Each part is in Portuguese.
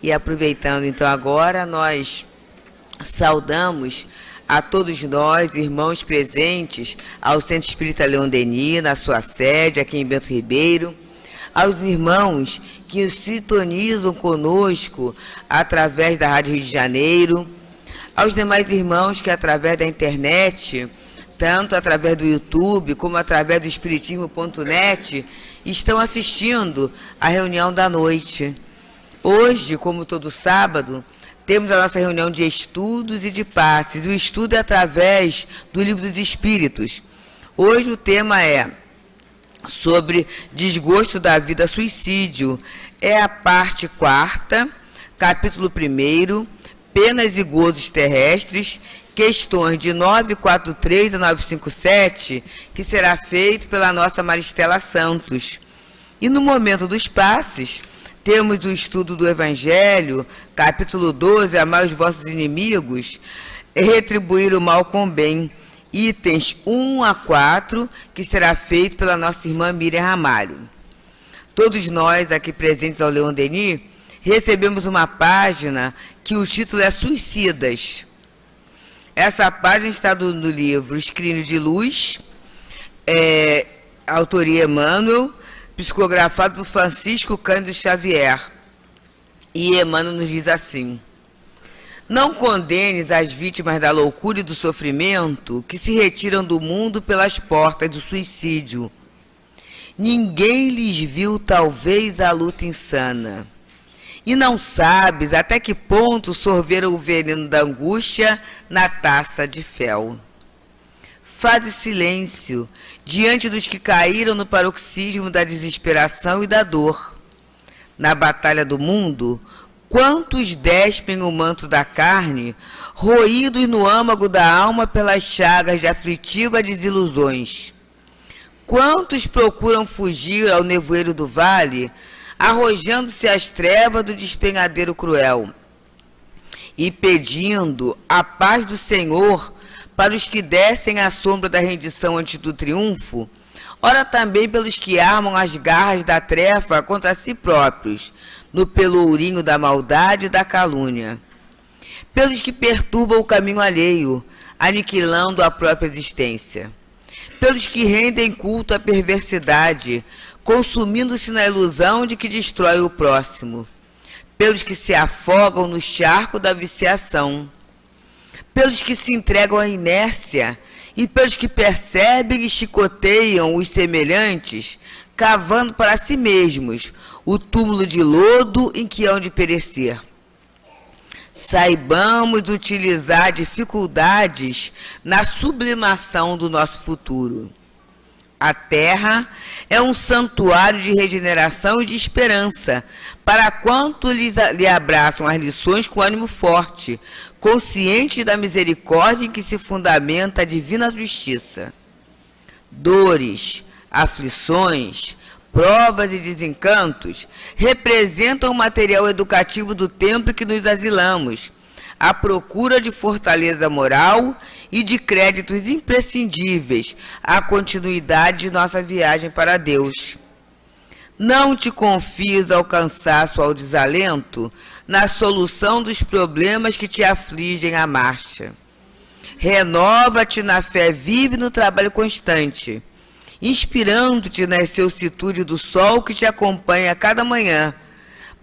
E aproveitando então agora, nós saudamos a todos nós, irmãos presentes ao Centro Espírita Leon Denis, na sua sede, aqui em Bento Ribeiro, aos irmãos que sintonizam conosco através da Rádio Rio de Janeiro, aos demais irmãos que através da internet, tanto através do YouTube como através do Espiritismo.net, estão assistindo à reunião da noite. Hoje, como todo sábado, temos a nossa reunião de estudos e de passes. O estudo é através do Livro dos Espíritos. Hoje o tema é sobre desgosto da vida, suicídio. É a parte 4ª, capítulo 1º, penas e gozos terrestres, questões de 943 a 957, que será feito pela nossa Maristela Santos. E no momento dos passes, temos o estudo do Evangelho, capítulo 12, amar os vossos inimigos, retribuir o mal com o bem, itens 1 a 4, que será feito pela nossa irmã Miriam Ramalho. Todos nós aqui presentes ao Leon Denis recebemos uma página que o título é Suicidas. Essa página está no livro Escrínio de Luz, autoria Emmanuel, psicografado por Francisco Cândido Xavier. E Emmanuel nos diz assim: não condenes as vítimas da loucura e do sofrimento que se retiram do mundo pelas portas do suicídio. Ninguém lhes viu talvez a luta insana. E não sabes até que ponto sorveram o veneno da angústia na taça de fel. Faze silêncio diante dos que caíram no paroxismo da desesperação e da dor. Na batalha do mundo, quantos despem o manto da carne, roídos no âmago da alma pelas chagas de aflitivas desilusões? Quantos procuram fugir ao nevoeiro do vale, arrojando-se às trevas do despenhadeiro cruel, e pedindo a paz do Senhor para os que descem à sombra da rendição antes do triunfo, ora também pelos que armam as garras da treva contra si próprios, no pelourinho da maldade e da calúnia, pelos que perturbam o caminho alheio, aniquilando a própria existência, pelos que rendem culto à perversidade, consumindo-se na ilusão de que destrói o próximo, pelos que se afogam no charco da viciação, pelos que se entregam à inércia e pelos que percebem e chicoteiam os semelhantes, cavando para si mesmos o túmulo de lodo em que hão de perecer. Saibamos utilizar dificuldades na sublimação do nosso futuro. A terra é um santuário de regeneração e de esperança, para quanto lhe abraçam as lições com ânimo forte, consciente da misericórdia em que se fundamenta a divina justiça. Dores, aflições, provas e desencantos representam o material educativo do tempo em que nos asilamos, à procura de fortaleza moral e de créditos imprescindíveis à continuidade de nossa viagem para Deus. Não te confies ao cansaço ou ao desalento na solução dos problemas que te afligem à marcha. Renova-te na fé viva e no trabalho constante, inspirando-te na excelsitude do sol que te acompanha a cada manhã,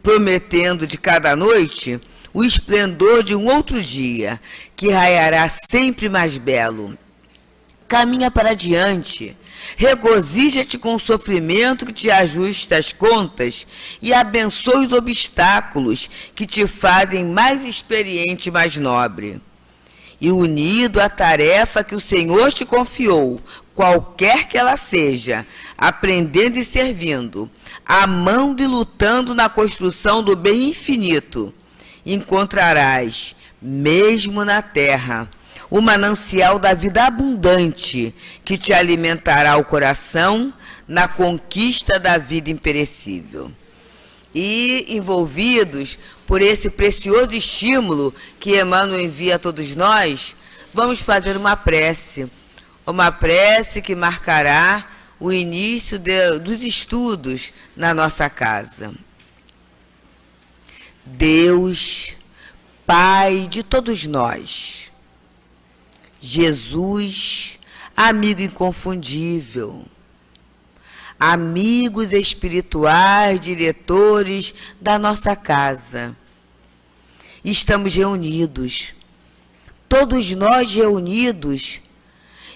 prometendo de cada noite o esplendor de um outro dia, que raiará sempre mais belo. Caminha para diante, regozija-te com o sofrimento que te ajusta as contas e abençoe os obstáculos que te fazem mais experiente e mais nobre. E unido à tarefa que o Senhor te confiou, qualquer que ela seja, aprendendo e servindo, amando e lutando na construção do bem infinito, encontrarás, mesmo na terra, o manancial da vida abundante que te alimentará o coração na conquista da vida imperecível. E, envolvidos por esse precioso estímulo que Emmanuel envia a todos nós, vamos fazer uma prece que marcará o início dos estudos na nossa casa. Deus, Pai de todos nós. Jesus, amigo inconfundível. Amigos espirituais, diretores da nossa casa. Estamos reunidos, todos nós reunidos,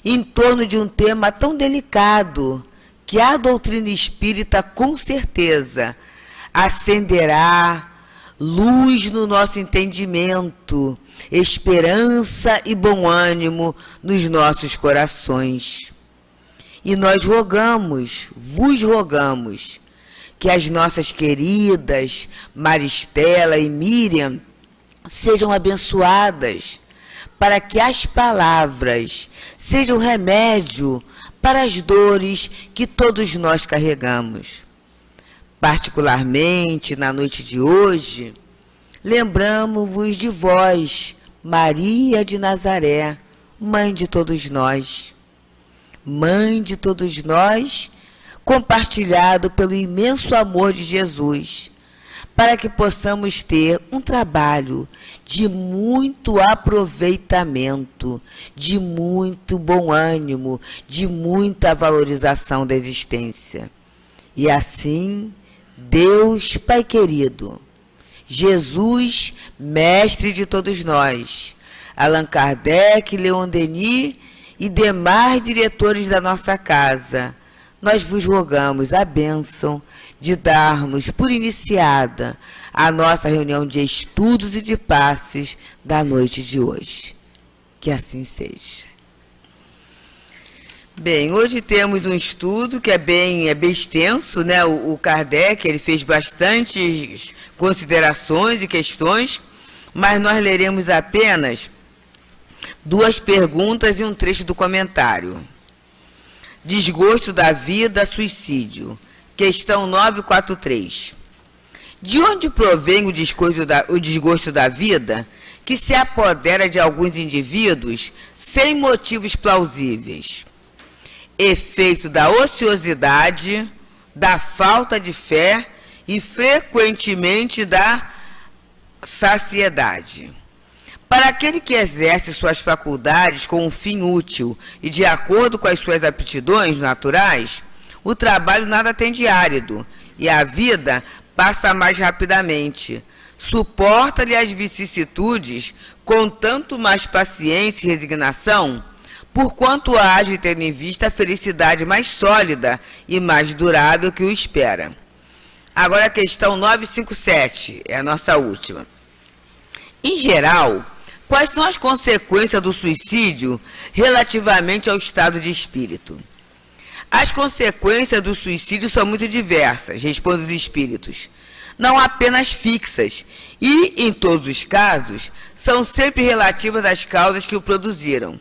em torno de um tema tão delicado que a doutrina espírita, com certeza, acenderá luz no nosso entendimento, esperança e bom ânimo nos nossos corações. E nós rogamos, vos rogamos, que as nossas queridas Maristela e Miriam sejam abençoadas, para que as palavras sejam remédio para as dores que todos nós carregamos. Particularmente, na noite de hoje, lembramos-vos de vós, Maria de Nazaré, mãe de todos nós. Mãe de todos nós, compartilhado pelo imenso amor de Jesus, para que possamos ter um trabalho de muito aproveitamento, de muito bom ânimo, de muita valorização da existência. E assim, Deus, Pai querido, Jesus, mestre de todos nós, Allan Kardec, Leon Denis e demais diretores da nossa casa, nós vos rogamos a bênção de darmos por iniciada a nossa reunião de estudos e de passes da noite de hoje. Que assim seja. Bem, hoje temos um estudo que é bem extenso, né? O Kardec, ele fez bastantes considerações e questões, mas nós leremos apenas 2 perguntas e um trecho do comentário. Desgosto da vida, suicídio. Questão 943. De onde provém o desgosto da vida que se apodera de alguns indivíduos sem motivos plausíveis? Efeito da ociosidade, da falta de fé e, frequentemente, da saciedade. Para aquele que exerce suas faculdades com um fim útil e de acordo com as suas aptidões naturais, o trabalho nada tem de árido e a vida passa mais rapidamente. Suporta-lhe as vicissitudes com tanto mais paciência e resignação, porquanto há de ter em vista a felicidade mais sólida e mais durável que o espera. Agora a questão 957, é a nossa última. Em geral, quais são as consequências do suicídio relativamente ao estado de espírito? As consequências do suicídio são muito diversas, respondem os espíritos, não apenas fixas, e, em todos os casos, são sempre relativas às causas que o produziram.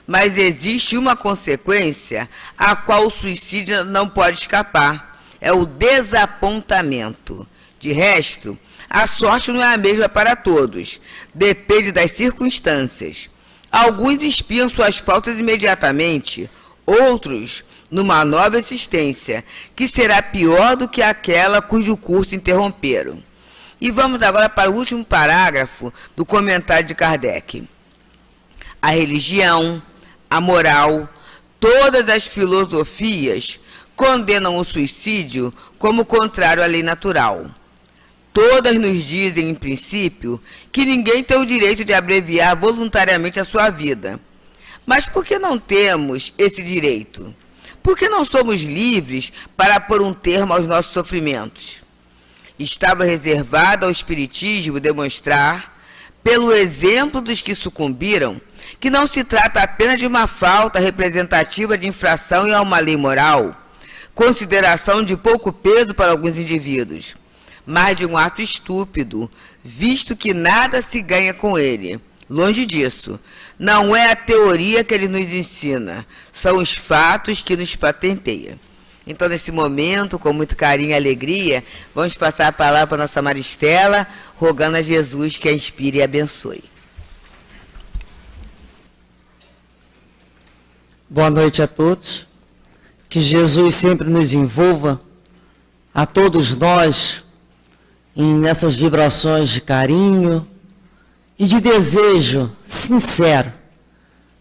Mas existe uma consequência a qual o suicídio não pode escapar, é o desapontamento. De resto, a sorte não é a mesma para todos, depende das circunstâncias. Alguns espiam suas faltas imediatamente, outros numa nova existência, que será pior do que aquela cujo curso interromperam. E vamos agora para o último parágrafo do comentário de Kardec. A religião, a moral, todas as filosofias condenam o suicídio como contrário à lei natural. Todas nos dizem, em princípio, que ninguém tem o direito de abreviar voluntariamente a sua vida. Mas por que não temos esse direito? Por que não somos livres para pôr um termo aos nossos sofrimentos? Estava reservado ao Espiritismo demonstrar, pelo exemplo dos que sucumbiram, que não se trata apenas de uma falta representativa de infração a uma lei moral, consideração de pouco peso para alguns indivíduos, mas de um ato estúpido, visto que nada se ganha com ele. Longe disso, não é a teoria que ele nos ensina, são os fatos que nos patenteia. Então, nesse momento, com muito carinho e alegria, vamos passar a palavra para a nossa Maristela, rogando a Jesus que a inspire e abençoe. Boa noite a todos. Que Jesus sempre nos envolva, a todos nós, nessas vibrações de carinho e de desejo sincero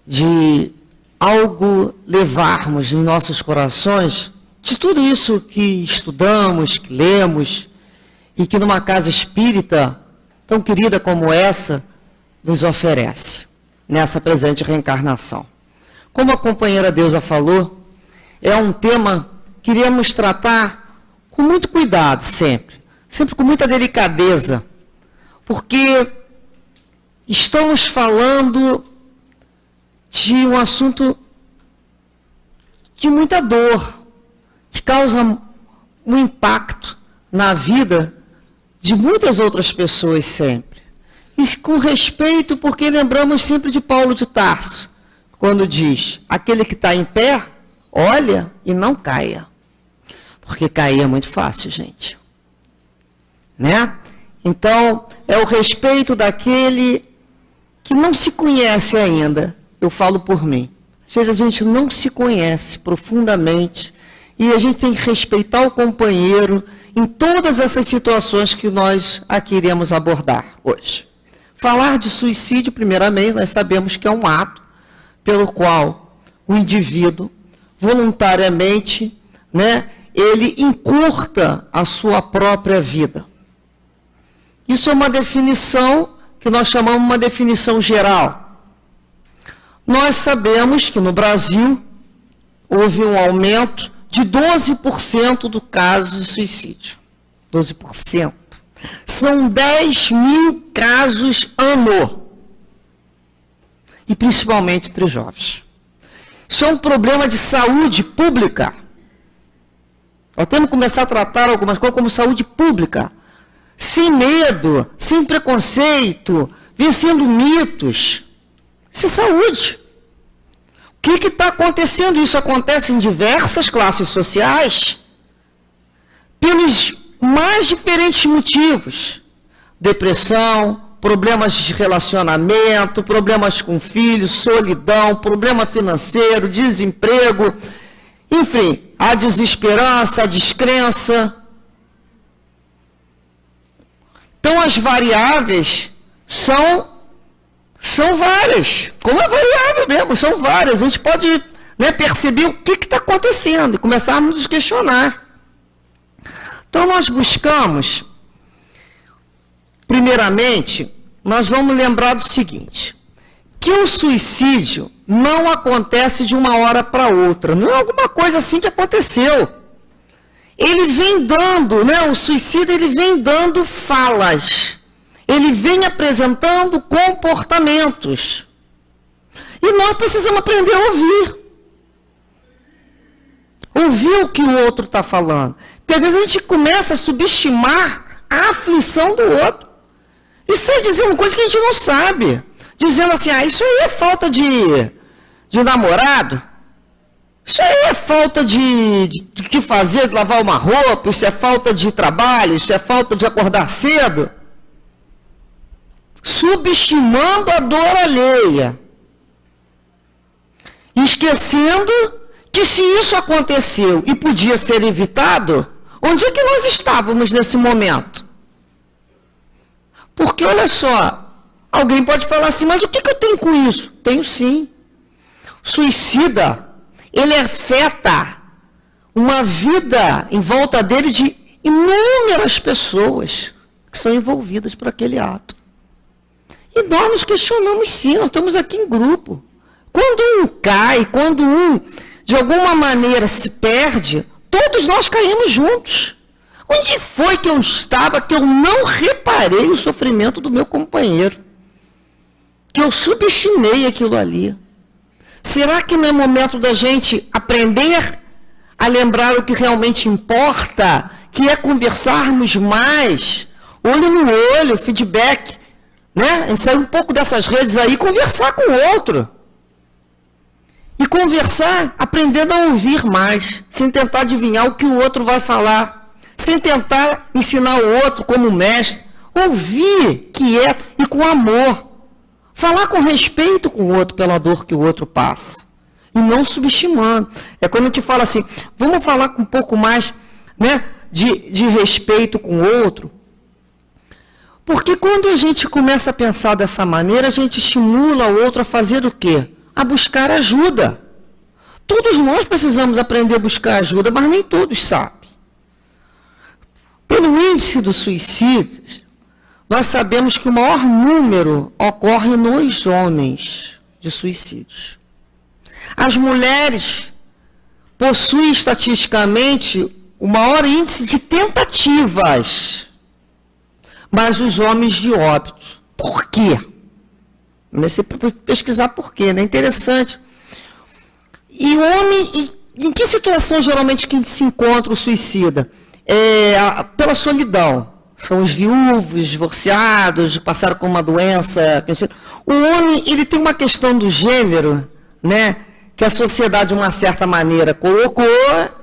de algo levarmos em nossos corações de tudo isso que estudamos, que lemos e que numa casa espírita tão querida como essa nos oferece nessa presente reencarnação. Como a companheira Deusa falou, é um tema que queríamos tratar com muito cuidado sempre com muita delicadeza, porque estamos falando de um assunto de muita dor, que causa um impacto na vida de muitas outras pessoas sempre. E com respeito, porque lembramos sempre de Paulo de Tarso, quando diz, aquele que está em pé, olha e não caia. Porque cair é muito fácil, gente. Né? Então, é o respeito daquele que não se conhece ainda. Eu falo por mim. Às vezes a gente não se conhece profundamente e a gente tem que respeitar o companheiro em todas essas situações que nós aqui iremos abordar hoje. Falar de suicídio, primeiramente, nós sabemos que é um ato pelo qual o indivíduo, voluntariamente, né, ele encurta a sua própria vida. Isso é uma definição que nós chamamos uma definição geral. Nós sabemos que no Brasil houve um aumento de 12% do caso de suicídio. 12%. São 10 mil casos ano. E principalmente entre jovens. Isso é um problema de saúde pública. Nós temos que começar a tratar algumas coisas como saúde pública. Sem medo, sem preconceito, vencendo mitos. Isso é saúde. O que está acontecendo? Isso acontece em diversas classes sociais, pelos mais diferentes motivos. Depressão, problemas de relacionamento, problemas com filhos, solidão, problema financeiro, desemprego, enfim, a desesperança, a descrença. Então, as variáveis são várias, como é variável mesmo, são várias. A gente pode, né, perceber o que está acontecendo e começar a nos questionar. Então, nós buscamos, primeiramente, nós vamos lembrar do seguinte, que o suicídio não acontece de uma hora para outra, não é alguma coisa assim que aconteceu. Ele vem dando, né, o suicídio ele vem dando falas, ele vem apresentando comportamentos. E nós precisamos aprender a ouvir. Ouvir o que o outro está falando. Porque às vezes a gente começa a subestimar a aflição do outro. E sai dizendo coisa que a gente não sabe. Dizendo assim, isso aí é falta de namorado. Isso aí é falta de que fazer, de lavar uma roupa, isso é falta de trabalho, isso é falta de acordar cedo. Subestimando a dor alheia. Esquecendo que se isso aconteceu e podia ser evitado, onde é que nós estávamos nesse momento? Porque olha só, alguém pode falar assim, mas o que eu tenho com isso? Tenho sim. Suicida, ele afeta uma vida em volta dele de inúmeras pessoas que são envolvidas por aquele ato. E nós nos questionamos sim, nós estamos aqui em grupo. Quando um cai, quando um, de alguma maneira, se perde, todos nós caímos juntos. Onde foi que eu estava que eu não reparei o sofrimento do meu companheiro? Que eu subestimei aquilo ali? Será que não é momento da gente aprender a lembrar o que realmente importa, que é conversarmos mais, olho no olho, feedback, né? Sair um pouco dessas redes aí e conversar com o outro. E conversar aprendendo a ouvir mais, sem tentar adivinhar o que o outro vai falar, sem tentar ensinar o outro como mestre. Ouvir quieto e com amor. Falar com respeito com o outro pela dor que o outro passa. E não subestimando. É quando a gente fala assim, vamos falar com um pouco mais, né, de respeito com o outro. Porque quando a gente começa a pensar dessa maneira, a gente estimula o outro a fazer o quê? A buscar ajuda. Todos nós precisamos aprender a buscar ajuda, mas nem todos sabem. Pelo índice do suicídio, nós sabemos que o maior número ocorre nos homens de suicídios. As mulheres possuem estatisticamente o maior índice de tentativas, mas os homens de óbito. Por quê? Comecei a pesquisar por quê, né? Interessante. E o homem, em que situação geralmente que se encontra o suicida? Pela solidão. São os viúvos, divorciados, passaram com uma doença. O homem, ele tem uma questão do gênero, né? Que a sociedade, de uma certa maneira, colocou,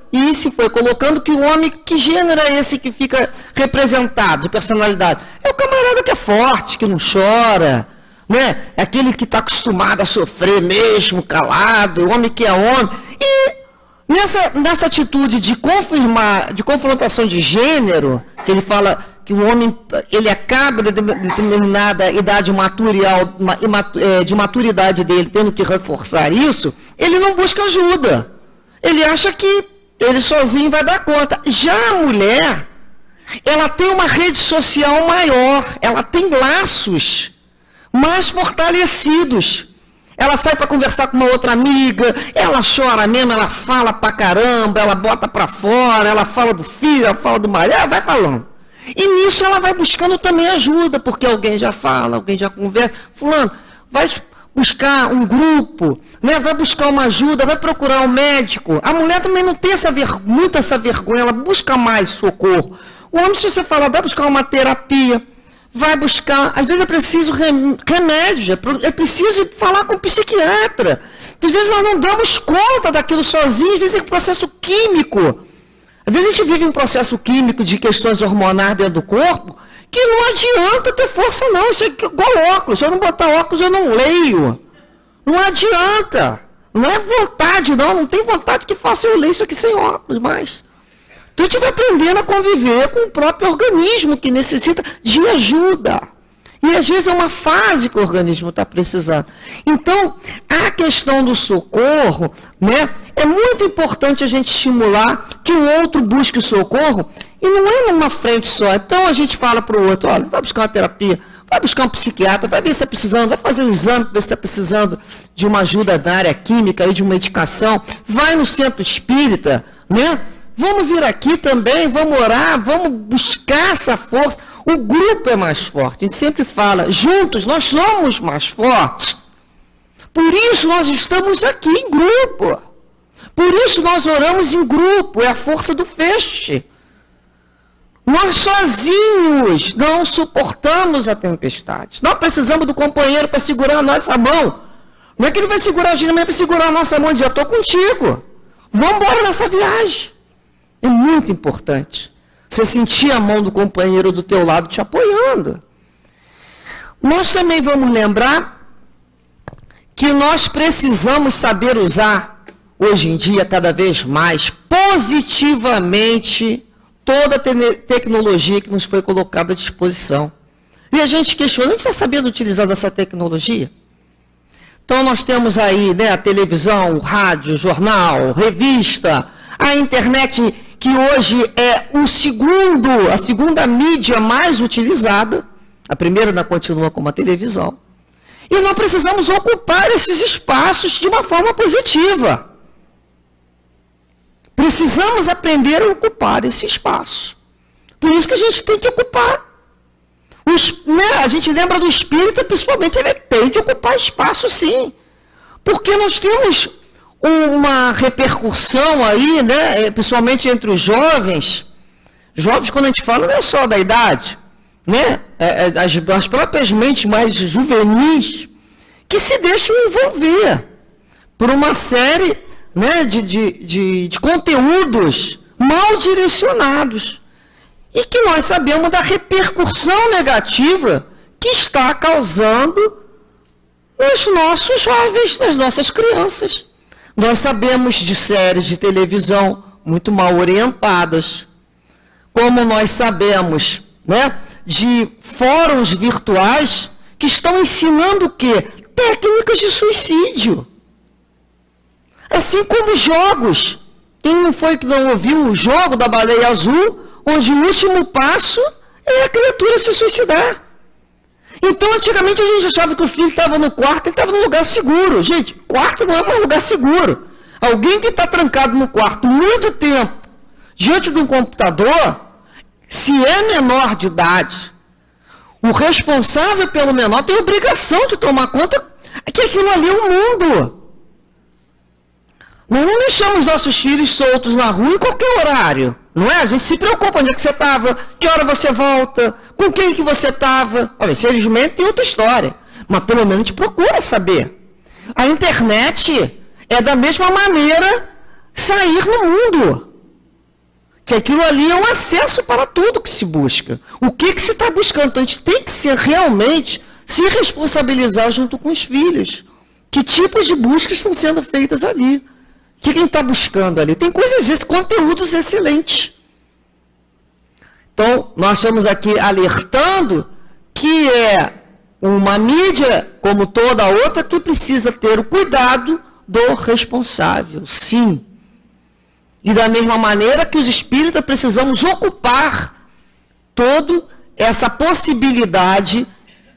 e se foi colocando que o homem, que gênero é esse que fica representado, de personalidade? É o camarada que é forte, que não chora, né? É aquele que está acostumado a sofrer mesmo, calado, o homem que é homem. E nessa atitude de confrontação de gênero, que ele fala que o homem, ele acaba de determinada idade material, de maturidade dele, tendo que reforçar isso, ele não busca ajuda. Ele acha que ele sozinho vai dar conta. Já a mulher, ela tem uma rede social maior, ela tem laços mais fortalecidos. Ela sai para conversar com uma outra amiga, ela chora mesmo, ela fala pra caramba, ela bota pra fora, ela fala do filho, ela fala do marido, ela vai falando. E nisso ela vai buscando também ajuda, porque alguém já fala, alguém já conversa. Fulano, vai buscar um grupo, né? Vai buscar uma ajuda, vai procurar um médico. A mulher também não tem muita essa vergonha, ela busca mais socorro. O homem, se você falar, vai buscar uma terapia, vai buscar, às vezes é preciso remédio, é preciso falar com um psiquiatra. Às vezes nós não damos conta daquilo sozinhos, às vezes é um processo químico. Às vezes a gente vive um processo químico de questões hormonais dentro do corpo, que não adianta ter força não, isso é igual óculos, se eu não botar óculos eu não leio. Não adianta, não é vontade não tem vontade que faça eu ler isso aqui sem óculos mais. Então a gente vai aprendendo a conviver com o próprio organismo que necessita de ajuda. E às vezes é uma fase que o organismo está precisando. Então, a questão do socorro, né, é muito importante a gente estimular que o outro busque o socorro, e não é numa frente só. Então a gente fala para o outro, olha, vai buscar uma terapia, vai buscar um psiquiatra, vai ver se está precisando, vai fazer um exame para ver se está precisando de uma ajuda na área química, de uma medicação, vai no centro espírita, né? Vamos vir aqui também, vamos orar, vamos buscar essa força. O grupo é mais forte. A gente sempre fala, juntos nós somos mais fortes. Por isso nós estamos aqui em grupo. Por isso nós oramos em grupo. É a força do feixe. Nós sozinhos não suportamos a tempestade. Nós precisamos do companheiro para segurar a nossa mão. Não é que ele vai segurar a gente, mas é para segurar a nossa mão e dizer, eu estou contigo. Vamos embora nessa viagem. É muito importante. Você sentir a mão do companheiro do teu lado te apoiando. Nós também vamos lembrar que nós precisamos saber usar, hoje em dia, cada vez mais, positivamente, toda a tecnologia que nos foi colocada à disposição. E a gente questiona, a gente está sabendo utilizar essa tecnologia? Então nós temos aí, né, a televisão, o rádio, o jornal, revista, a internet, que hoje é a segunda mídia mais utilizada, a primeira ainda continua como a televisão, e nós precisamos ocupar esses espaços de uma forma positiva. Precisamos aprender a ocupar esse espaço. Por isso que a gente tem que ocupar. A gente lembra do espírita, principalmente, ele tem que ocupar espaço, sim. Porque nós temos uma repercussão aí, né, principalmente entre os jovens. Jovens, quando a gente fala, não é só da idade, né, as próprias mentes mais juvenis, que se deixam envolver por uma série, né, de conteúdos mal direcionados. E que nós sabemos da repercussão negativa que está causando nos nossos jovens, nas nossas crianças. Nós sabemos de séries de televisão muito mal orientadas. Como nós sabemos, né, de fóruns virtuais que estão ensinando o quê? Técnicas de suicídio. Assim como jogos. Quem não foi que não ouviu o jogo da baleia azul, onde o último passo é a criatura se suicidar? Então, antigamente, a gente achava que o filho estava no quarto, ele estava num lugar seguro. Gente, quarto não é um lugar seguro. Alguém que está trancado no quarto muito tempo, diante de um computador, se é menor de idade, o responsável pelo menor tem a obrigação de tomar conta que aquilo ali é o mundo. Nós não deixamos nossos filhos soltos na rua em qualquer horário, não é? A gente se preocupa onde é que você estava, que hora você volta, com quem que você estava. Olha, se eles mentem, tem outra história, mas pelo menos a gente procura saber. A internet é da mesma maneira sair no mundo, que aquilo ali é um acesso para tudo que se busca. O que se está buscando? Então a gente tem que realmente se responsabilizar junto com os filhos. Que tipos de buscas estão sendo feitas ali? O que a gente está buscando ali? Tem conteúdos excelentes. Então, nós estamos aqui alertando que é uma mídia, como toda outra, que precisa ter o cuidado do responsável, sim. E da mesma maneira que os espíritas precisamos ocupar toda essa possibilidade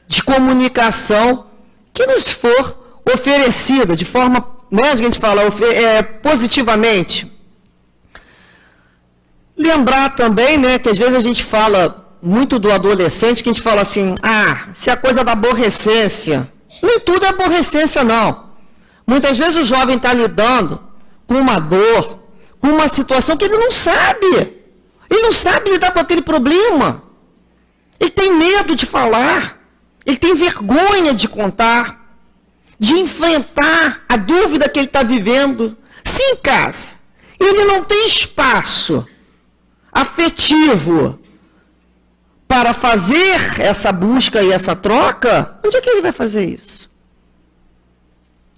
de comunicação que nos for oferecida de forma, né, a gente fala, positivamente. Lembrar também, né, que às vezes a gente fala muito do adolescente, que a gente fala assim, se é coisa da aborrecência. Nem tudo é aborrecência, não. Muitas vezes o jovem está lidando com uma dor, com uma situação que ele não sabe. Ele não sabe lidar com aquele problema. Ele tem medo de falar. Ele tem vergonha de contar, de enfrentar a dúvida que ele está vivendo. Se em casa ele não tem espaço afetivo para fazer essa busca e essa troca, onde é que ele vai fazer isso?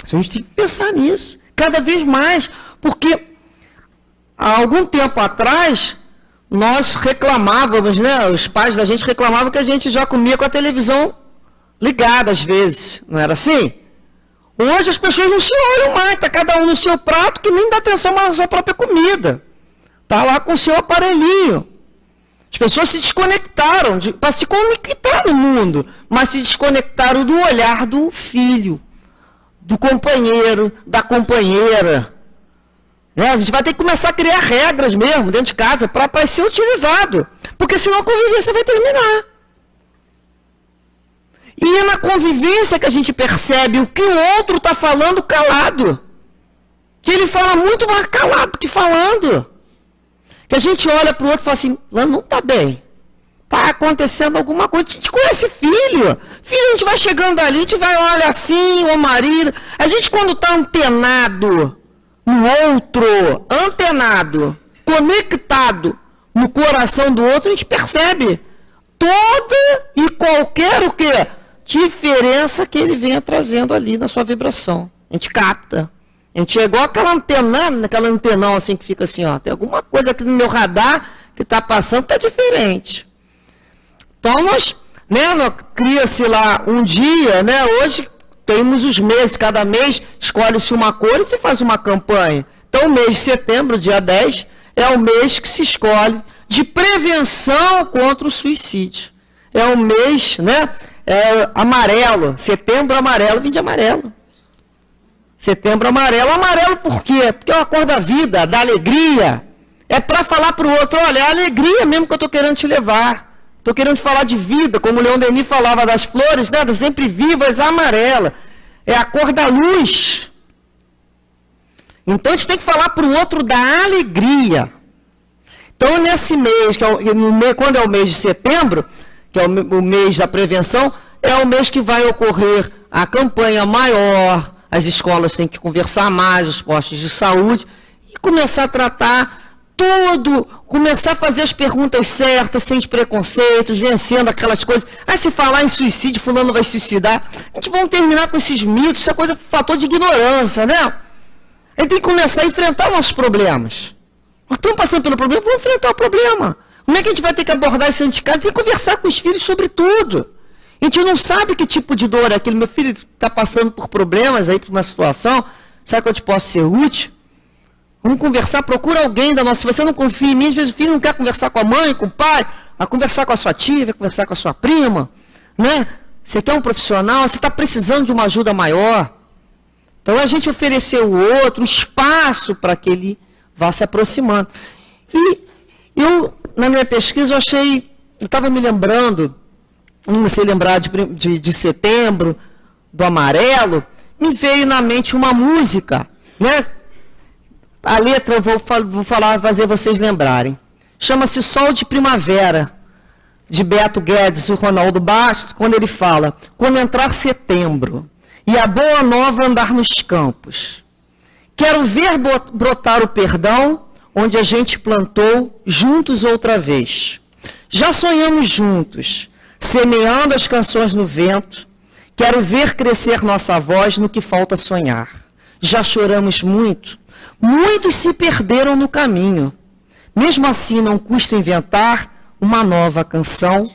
A gente tem que pensar nisso, cada vez mais, porque há algum tempo atrás, nós reclamávamos, né? Os pais da gente reclamavam que a gente já comia com a televisão ligada às vezes, não era assim? Hoje as pessoas não se olham mais, está cada um no seu prato, que nem dá atenção mais à sua própria comida. Está lá com o seu aparelhinho. As pessoas se desconectaram para se conectar no mundo, mas se desconectaram do olhar do filho, do companheiro, da companheira. A gente vai ter que começar a criar regras mesmo dentro de casa para ser utilizado, porque senão a convivência vai terminar. E é na convivência que a gente percebe o que o outro está falando calado. Que ele fala muito mais calado que falando. Que a gente olha para o outro e fala assim, não está bem. Está acontecendo alguma coisa. A gente conhece filho. Filho, a gente vai chegando ali, a gente vai, olha assim, o marido. A gente quando está antenado no outro, antenado, conectado no coração do outro, a gente percebe toda e qualquer o quê? Diferença que ele venha trazendo ali na sua vibração. A gente capta. A gente é igual aquela antenão assim que fica assim, ó, tem alguma coisa aqui no meu radar que está passando, está diferente. Então nós, né, cria-se lá um dia, né, hoje temos os meses, cada mês escolhe-se uma cor e se faz uma campanha. Então o mês de setembro, dia 10, é o mês que se escolhe de prevenção contra o suicídio. É o mês, né, amarelo, setembro amarelo, vem de amarelo. Setembro amarelo. Amarelo por quê? Porque é uma cor da vida, da alegria. É para falar para o outro, olha, é a alegria mesmo que eu estou querendo te levar. Estou querendo falar de vida, como o Leon Denis falava das flores, né, das sempre vivas, amarela. É a cor da luz. Então a gente tem que falar para o outro da alegria. Então nesse mês, quando é o mês de setembro, que é o mês da prevenção, é o mês que vai ocorrer a campanha maior. As escolas têm que conversar mais, os postos de saúde, e começar a tratar tudo, começar a fazer as perguntas certas, sem preconceitos, vencendo aquelas coisas. Se falar em suicídio, fulano vai suicidar. A gente vai terminar com esses mitos, isso é coisa, fator de ignorância, né? A gente tem que começar a enfrentar nossos problemas. Nós estamos passando pelo problema, vamos enfrentar o problema. Como é que a gente vai ter que abordar isso dentro de casa? Tem que conversar com os filhos sobre tudo. A gente não sabe que tipo de dor é aquele. Meu filho está passando por problemas aí, por uma situação. Sabe que eu te posso ser útil? Vamos conversar, procura alguém da nossa... Se você não confia em mim, às vezes o filho não quer conversar com a mãe, com o pai, vai conversar com a sua tia, vai conversar com a sua prima, né? Você quer um profissional, você está precisando de uma ajuda maior. Então, a gente oferecer ao outro um espaço para que ele vá se aproximando. E eu, na minha pesquisa, eu estava me lembrando, não comecei a lembrar de setembro, do amarelo, me veio na mente uma música, né? A letra eu vou fazer vocês lembrarem. Chama-se Sol de Primavera, de Beto Guedes e Ronaldo Bastos, quando ele fala: quando entrar setembro e a boa nova andar nos campos, quero ver brotar o perdão onde a gente plantou juntos outra vez. Já sonhamos juntos, semeando as canções no vento, quero ver crescer nossa voz no que falta sonhar. Já choramos muito, muitos se perderam no caminho. Mesmo assim, não custa inventar uma nova canção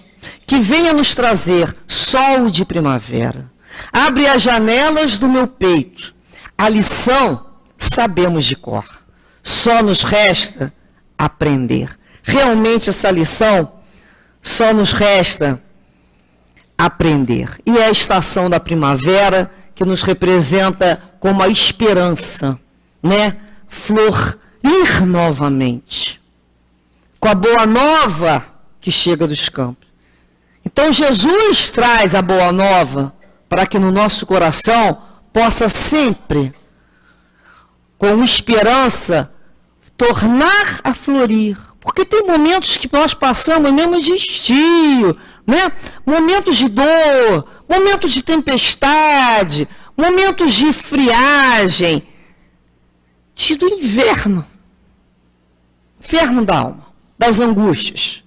que venha nos trazer sol de primavera. Abre as janelas do meu peito. A lição sabemos de cor. Só nos resta aprender. Realmente essa lição só nos resta aprender. E é a estação da primavera que nos representa como a esperança, né? Florir novamente. Com a boa nova que chega dos campos. Então Jesus traz a boa nova para que no nosso coração possa sempre, com esperança, tornar a florir. Porque tem momentos que nós passamos mesmo de estio, né? Momentos de dor, momentos de tempestade, momentos de friagem, do inverno da alma, das angústias.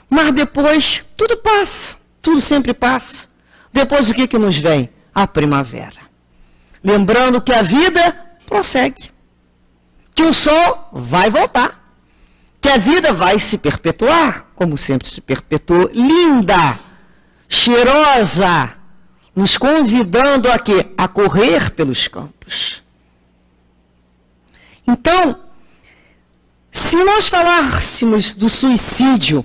Mas depois, tudo passa, tudo sempre passa. Depois o que nos vem? A primavera. Lembrando que a vida prossegue. Que o sol vai voltar. Que a vida vai se perpetuar, como sempre se perpetuou, linda, cheirosa, nos convidando a quê? A correr pelos campos. Então, se nós falássemos do suicídio,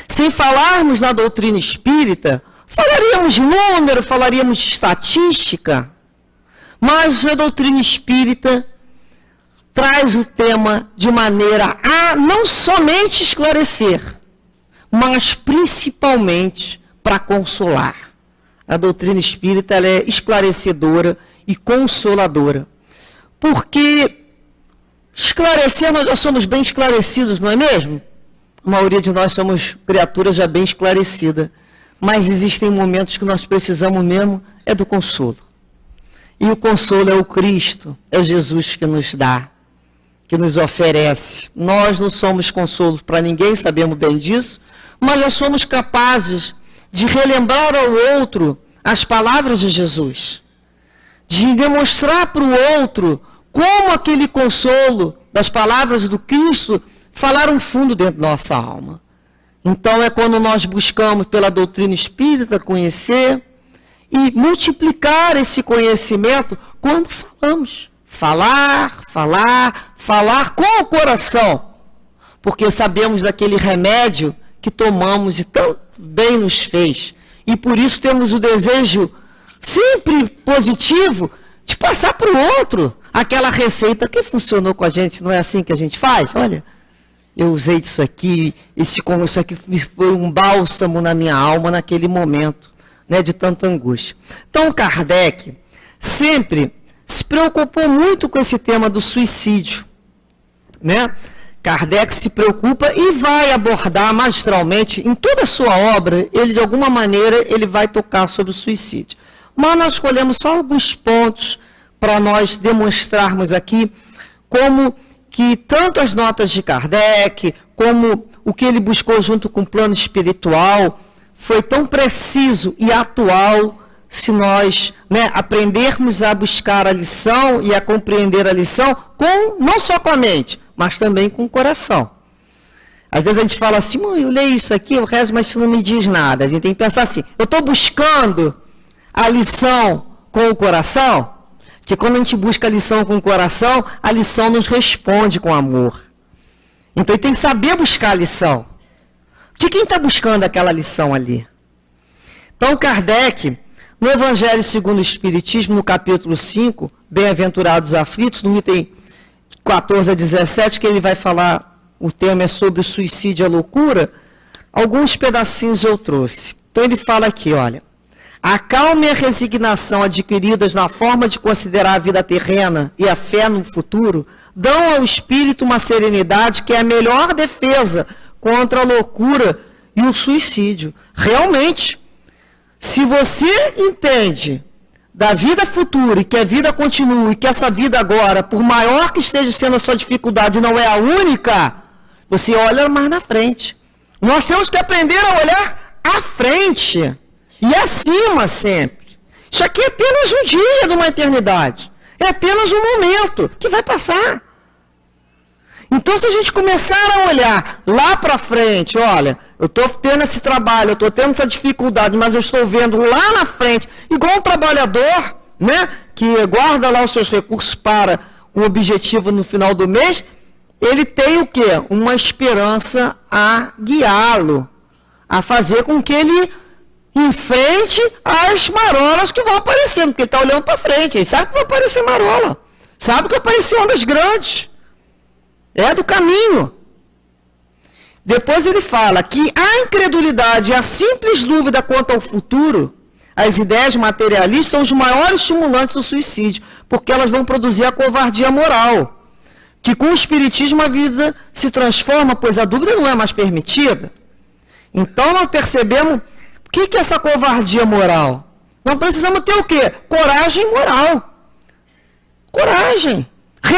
sem falarmos na doutrina espírita, falaríamos de número, falaríamos de estatística, mas a doutrina espírita traz o tema de maneira a não somente esclarecer, mas principalmente para consolar. A doutrina espírita ela é esclarecedora e consoladora. Porque esclarecer, nós já somos bem esclarecidos, não é mesmo? A maioria de nós somos criaturas já bem esclarecidas. Mas existem momentos que nós precisamos mesmo é do consolo. E o consolo é o Cristo, é Jesus que nos dá, que nos oferece. Nós não somos consolo para ninguém, sabemos bem disso, mas nós somos capazes de relembrar ao outro as palavras de Jesus, de demonstrar para o outro como aquele consolo das palavras do Cristo falaram fundo dentro da nossa alma. Então é quando nós buscamos pela doutrina espírita conhecer e multiplicar esse conhecimento quando falamos. Falar com o coração. Porque sabemos daquele remédio que tomamos e tão bem nos fez. E por isso temos o desejo sempre positivo de passar para o outro aquela receita que funcionou com a gente. Não é assim que a gente faz? Olha, eu usei isso aqui, isso aqui foi um bálsamo na minha alma naquele momento, né, de tanta angústia. Então, Kardec sempre se preocupou muito com esse tema do suicídio, né? Kardec se preocupa e vai abordar magistralmente, em toda a sua obra, ele de alguma maneira ele vai tocar sobre o suicídio. Mas nós escolhemos só alguns pontos para nós demonstrarmos aqui como que tanto as notas de Kardec, como o que ele buscou junto com o plano espiritual, foi tão preciso e atual se nós, né, aprendermos a buscar a lição e a compreender a lição, não só com a mente, mas também com o coração. Às vezes a gente fala assim, mãe, eu leio isso aqui, eu rezo, mas isso não me diz nada. A gente tem que pensar assim, eu estou buscando a lição com o coração? Porque quando a gente busca a lição com o coração, a lição nos responde com amor. Então, tem que saber buscar a lição. De quem está buscando aquela lição ali? Então, Kardec, no Evangelho segundo o Espiritismo, no capítulo 5, Bem-aventurados os aflitos, no item 14 a 17, que ele vai falar, o tema é sobre o suicídio e a loucura, alguns pedacinhos eu trouxe. Então, ele fala aqui, olha, a calma e a resignação adquiridas na forma de considerar a vida terrena e a fé no futuro dão ao espírito uma serenidade que é a melhor defesa contra a loucura e o suicídio. Realmente, se você entende da vida futura e que a vida continua e que essa vida agora, por maior que esteja sendo a sua dificuldade, não é a única, você olha mais na frente. Nós temos que aprender a olhar à frente. E acima sempre. Isso aqui é apenas um dia de uma eternidade. É apenas um momento que vai passar. Então, se a gente começar a olhar lá para frente, olha, eu estou tendo esse trabalho, eu estou tendo essa dificuldade, mas eu estou vendo lá na frente, igual um trabalhador, né, que guarda lá os seus recursos para um objetivo no final do mês, ele tem o quê? Uma esperança a guiá-lo, a fazer com que ele em frente às marolas que vão aparecendo, porque ele está olhando para frente, ele sabe que vai aparecer marola, sabe que vai aparecer ondas grandes, é do caminho. Depois ele fala que a incredulidade e a simples dúvida quanto ao futuro, as ideias materialistas são os maiores estimulantes do suicídio, porque elas vão produzir a covardia moral, que com o espiritismo a vida se transforma, pois a dúvida não é mais permitida. Então nós percebemos o que é essa covardia moral? Nós precisamos ter o quê? Coragem moral. Coragem.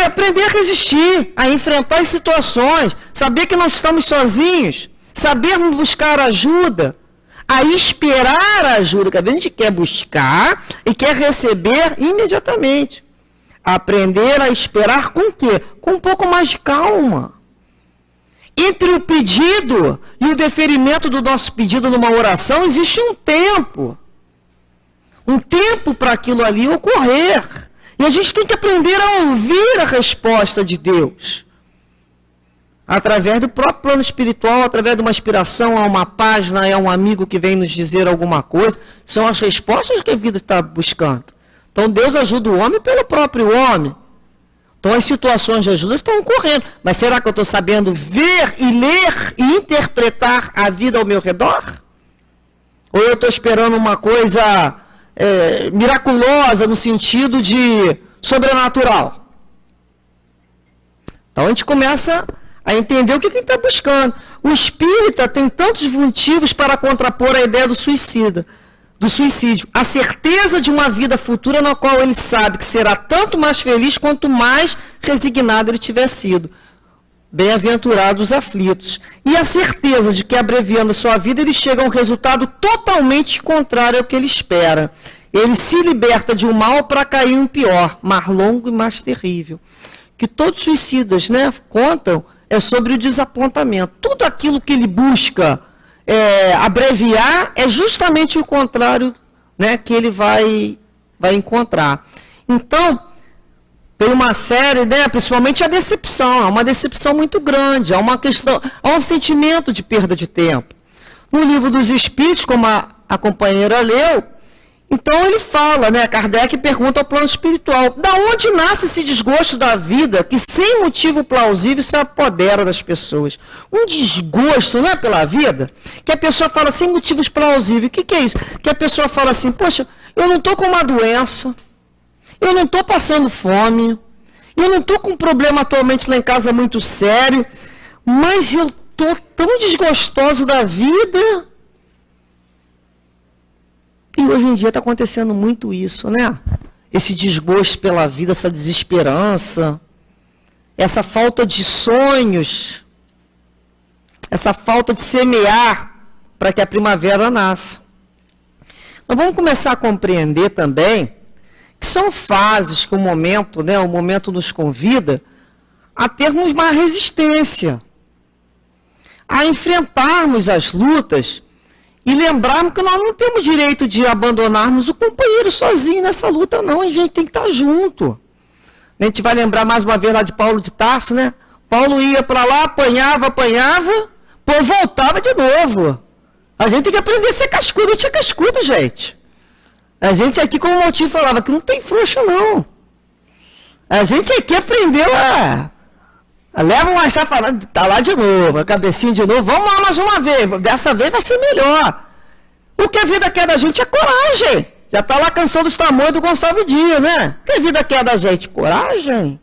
Aprender a resistir, a enfrentar as situações, saber que não estamos sozinhos, sabermos buscar ajuda, a esperar a ajuda, que a gente quer buscar e quer receber imediatamente. Aprender a esperar com o quê? Com um pouco mais de calma. Entre o pedido e o deferimento do nosso pedido numa oração, existe um tempo. Um tempo para aquilo ali ocorrer. E a gente tem que aprender a ouvir a resposta de Deus. Através do próprio plano espiritual, através de uma inspiração, a uma página, a um amigo que vem nos dizer alguma coisa. São as respostas que a vida está buscando. Então Deus ajuda o homem pelo próprio homem. Então as situações de ajuda estão ocorrendo. Mas será que eu estou sabendo ver e ler e interpretar a vida ao meu redor? Ou eu estou esperando uma coisa miraculosa no sentido de sobrenatural? Então a gente começa a entender o que a gente está buscando. O espírita tem tantos motivos para contrapor a ideia do suicídio. A certeza de uma vida futura na qual ele sabe que será tanto mais feliz quanto mais resignado ele tiver sido. Bem-aventurados os aflitos. E a certeza de que, abreviando sua vida, ele chega a um resultado totalmente contrário ao que ele espera. Ele se liberta de um mal para cair em um pior, mais longo e mais terrível. Que todos os suicidas, né, contam é sobre o desapontamento. Tudo aquilo que ele busca abreviar é justamente o contrário, né, que ele vai encontrar. Então, tem uma série, né, principalmente a decepção, há uma decepção muito grande, há um sentimento de perda de tempo. No Livro dos Espíritos, como a companheira leu, então ele fala, né, Kardec pergunta ao plano espiritual, da onde nasce esse desgosto da vida que sem motivo plausível se apodera das pessoas? Um desgosto, né, pela vida, que a pessoa fala sem motivos plausíveis. O que é isso? Que a pessoa fala assim, poxa, eu não estou com uma doença, eu não estou passando fome, eu não estou com um problema atualmente lá em casa muito sério, mas eu estou tão desgostoso da vida. E hoje em dia está acontecendo muito isso, né? Esse desgosto pela vida, essa desesperança, essa falta de sonhos, essa falta de semear para que a primavera nasça. Nós vamos começar a compreender também que são fases que o momento nos convida a termos uma resistência. a enfrentarmos as lutas e lembrarmos que nós não temos direito de abandonarmos o companheiro sozinho nessa luta, não. A gente tem que estar junto. A gente vai lembrar mais uma vez lá de Paulo de Tarso, né? Paulo ia para lá, apanhava, pô, voltava de novo. A gente tem que aprender a ser cascudo. Eu tinha cascudo, gente. A gente aqui, como o Motivo falava, que não tem frouxa, não. A gente aqui aprendeu leva uma chapa, tá lá de novo, a cabecinha de novo, vamos lá mais uma vez, dessa vez vai ser melhor. O que a vida quer da gente é coragem. Já tá lá a canção dos tamanhos do Gonçalves Dias, né? O que a vida quer da gente? Coragem.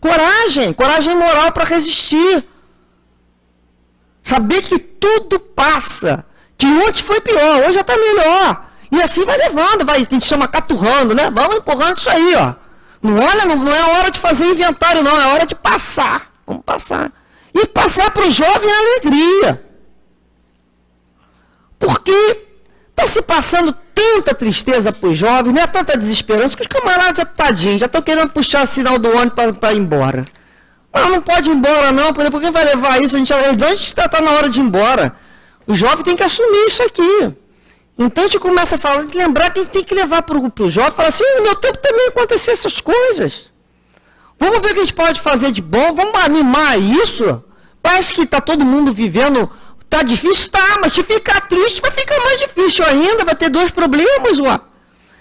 Coragem moral para resistir. Saber que tudo passa, que ontem foi pior, hoje já tá melhor. E assim vai levando, que a gente chama caturrando, né? Vamos empurrando isso aí, ó. Não é hora de fazer inventário, não, é hora de passar. Vamos passar. E passar para o jovem a alegria. Porque está se passando tanta tristeza para os jovens, não é tanta desesperança, que os camaradas tadinhos, já estão querendo puxar o sinal do ônibus para ir embora. Não pode ir embora não, porque quem vai levar isso? A gente está na hora de ir embora. O jovem tem que assumir isso aqui. Então a gente começa a falar, lembrar que a gente tem que levar para o jovem, falar assim, no meu tempo também aconteceu essas coisas. Vamos ver o que a gente pode fazer de bom, vamos animar isso. Parece que está todo mundo vivendo, está difícil, tá, mas se ficar triste vai ficar mais difícil ainda, vai ter 2 problemas, ué.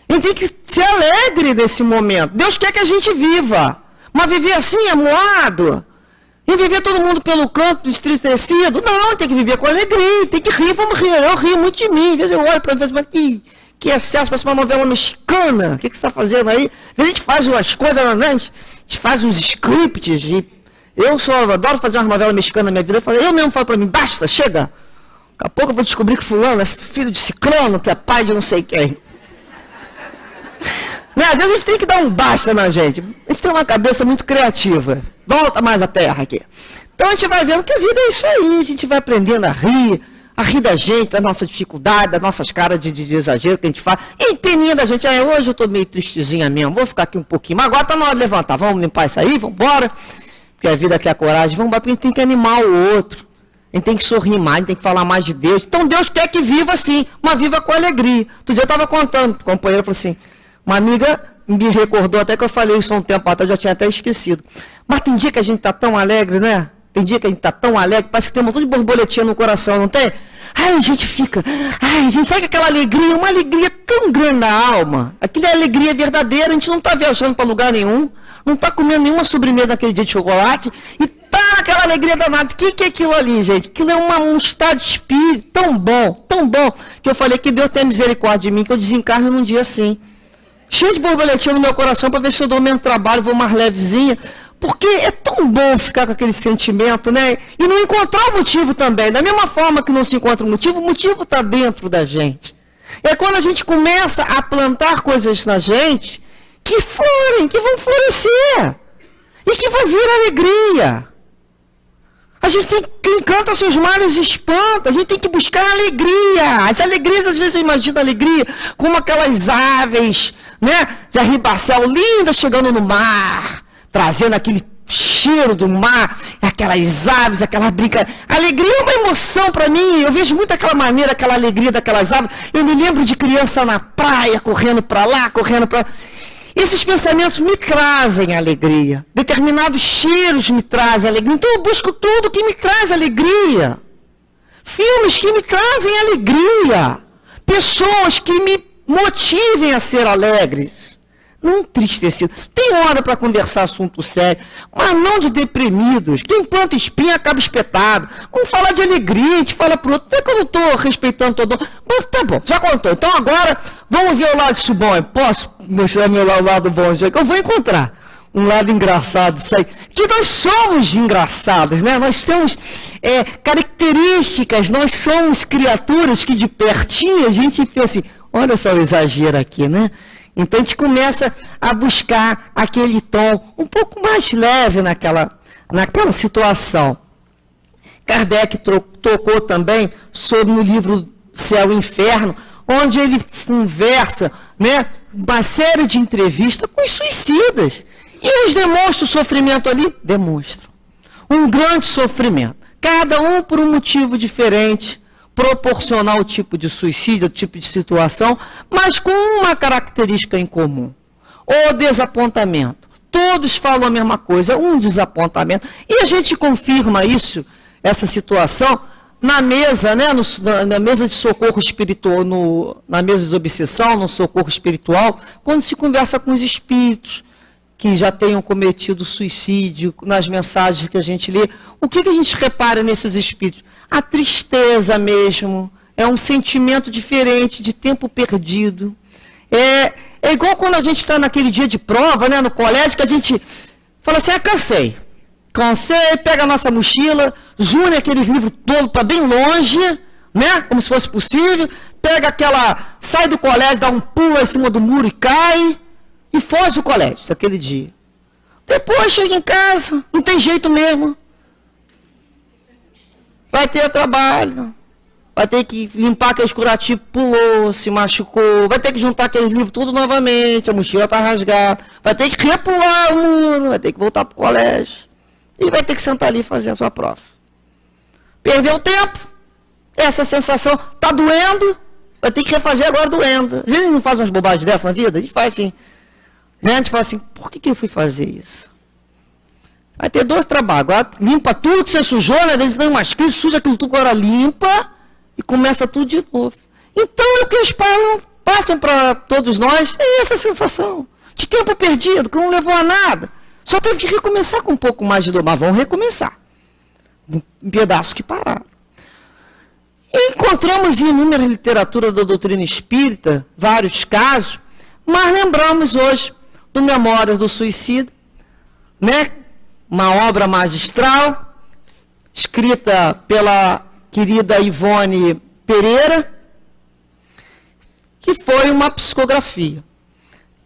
A gente tem que ser alegre nesse momento. Deus quer que a gente viva, mas viver assim, amuado, e viver todo mundo pelo canto, entristecido, não, tem que viver com alegria, tem que rir, vamos rir. Eu rio muito de mim, às vezes eu olho para ver, mas que excesso, parece uma novela mexicana, o que você está fazendo aí? A gente faz umas coisas, né? A gente faz uns scripts, eu adoro fazer uma novela mexicana na minha vida, eu mesmo falo para mim, basta, chega, daqui a pouco eu vou descobrir que fulano é filho de ciclano, que é pai de não sei quem. Né? Às vezes a gente tem que dar um basta na gente, a gente tem uma cabeça muito criativa, volta mais a terra aqui. Então a gente vai vendo que a vida é isso aí, a gente vai aprendendo a rir da gente, da nossa dificuldade, das nossas caras de exagero que a gente faz. E peninha da gente, hoje eu estou meio tristezinha mesmo, vou ficar aqui um pouquinho, mas agora está na hora de levantar, vamos limpar isso aí, vamos embora, porque a vida quer a coragem, vamos embora, porque a gente tem que animar o outro, a gente tem que sorrir mais, a gente tem que falar mais de Deus. Então Deus quer que viva assim, mas viva com alegria. Outro dia eu estava contando, o companheiro falou assim, uma amiga me recordou até que eu falei isso há um tempo atrás, já tinha até esquecido. Mas tem dia que a gente está tão alegre, né? Tem dia que a gente está tão alegre, parece que tem um montão de borboletinha no coração, não tem? A gente fica, a gente sabe aquela alegria, uma alegria tão grande na alma. Aquilo é alegria verdadeira, a gente não está viajando para lugar nenhum, não está comendo nenhuma sobremesa naquele dia de chocolate, e está naquela alegria danada. O que é aquilo ali, gente? Aquilo é um estado de espírito tão bom, que eu falei que Deus tem misericórdia de mim, que eu desencarno num dia assim. Cheio de borboletinha no meu coração para ver se eu dou menos trabalho, vou mais levezinha. Porque é tão bom ficar com aquele sentimento, né? E não encontrar o motivo também. Da mesma forma que não se encontra o motivo está dentro da gente. É quando a gente começa a plantar coisas na gente que florem, que vão florescer. E que vão vir alegria. A gente tem que encanta seus males e espanta. A gente tem que buscar alegria. As alegrias, às vezes eu imagino a alegria como aquelas aves, né? De arribação linda chegando no mar, trazendo aquele cheiro do mar, aquelas aves, aquela brincadeira. Alegria é uma emoção para mim. Eu vejo muito aquela maneira, aquela alegria daquelas aves. Eu me lembro de criança na praia, correndo para lá, correndo para lá. Esses pensamentos me trazem alegria. Determinados cheiros me trazem alegria. Então eu busco tudo que me traz alegria. Filmes que me trazem alegria. Pessoas que me motivem a ser alegres. Não entristecidos. Tem hora para conversar assunto sério, mas não de deprimidos. Quem planta espinha acaba espetado. Vamos falar de alegria, a gente fala para o outro. Até que eu não estou respeitando todo mundo. Mas tá bom, já contou. Então agora, vamos ver o lado disso bom. Eu posso mostrar meu lado bom? Eu vou encontrar um lado engraçado disso aí. Que nós somos engraçados, né? Nós temos características, nós somos criaturas que de pertinho a gente pensa assim, olha só o exagero aqui, né? Então a gente começa a buscar aquele tom um pouco mais leve naquela situação. Kardec tocou também sobre o livro Céu e Inferno, onde ele conversa, né, uma série de entrevistas com os suicidas. E eles demonstram o sofrimento ali? Demonstram. Um grande sofrimento. cada um por um motivo diferente, proporcional ao tipo de suicídio, ao tipo de situação, mas com uma característica em comum: o desapontamento. Todos falam a mesma coisa, um desapontamento. E a gente confirma isso, essa situação, na mesa, né, na mesa de socorro espiritual, na mesa de obsessão, no socorro espiritual, quando se conversa com os espíritos que já tenham cometido suicídio, nas mensagens que a gente lê, o que a gente repara nesses espíritos? A tristeza mesmo, é um sentimento diferente de tempo perdido. É igual quando a gente está naquele dia de prova, né, no colégio, que a gente fala assim: cansei, pega a nossa mochila, june aqueles livros todos para bem longe, né, como se fosse possível, sai do colégio, dá um pulo em cima do muro e cai, e foge do colégio, aquele dia. Depois chega em casa, não tem jeito mesmo. Vai ter trabalho, vai ter que limpar aqueles curativos, pulou, se machucou, vai ter que juntar aqueles livros tudo novamente, a mochila está rasgada, vai ter que repular o muro, vai ter que voltar para o colégio, e vai ter que sentar ali e fazer a sua prova. Perdeu tempo, essa sensação está doendo, vai ter que refazer agora doendo. A gente não faz umas bobagens dessas na vida? A gente faz assim. A gente fala assim: por que eu fui fazer isso? Vai ter 2 trabalhos. Agora limpa tudo que você sujou, né? Às vezes tem umas crises, suja aquilo tudo, agora limpa e começa tudo de novo. Então é o que eles passam para todos nós, é essa sensação de tempo perdido, que não levou a nada. Só teve que recomeçar com um pouco mais de dor, mas vão recomeçar. Um pedaço que pararam. E encontramos em inúmera literatura da doutrina espírita vários casos, mas lembramos hoje do Memórias do Suicida, né? Uma obra magistral, escrita pela querida Ivone Pereira, que foi uma psicografia,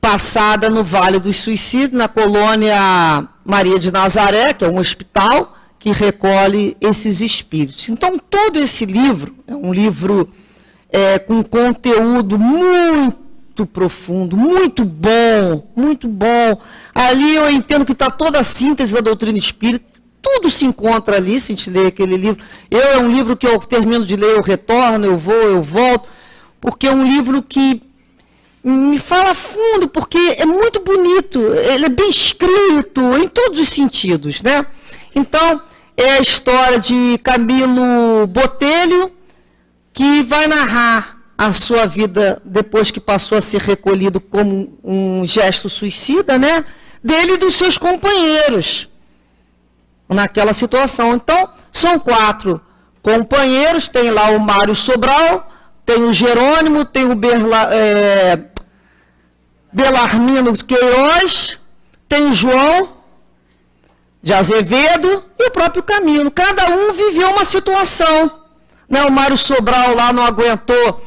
passada no Vale dos Suicidas, na colônia Maria de Nazaré, que é um hospital que recolhe esses espíritos. Então, todo esse livro é um livro com conteúdo muito profundo, muito bom, muito bom. Ali eu entendo que está toda a síntese da doutrina espírita, tudo se encontra ali, se a gente ler aquele livro. É um livro que eu termino de ler, eu retorno, eu vou, eu volto, porque é um livro que me fala fundo, porque é muito bonito, ele é bem escrito, em todos os sentidos, né? Então, é a história de Camilo Botelho, que vai narrar a sua vida depois que passou a ser recolhido como um gesto suicida, né? Dele e dos seus companheiros naquela situação. Então, são 4 companheiros, tem lá o Mário Sobral, tem o Jerônimo, tem o Belarmino Queiroz, tem o João de Azevedo e o próprio Camilo. Cada um viveu uma situação, né? O Mário Sobral lá não aguentou,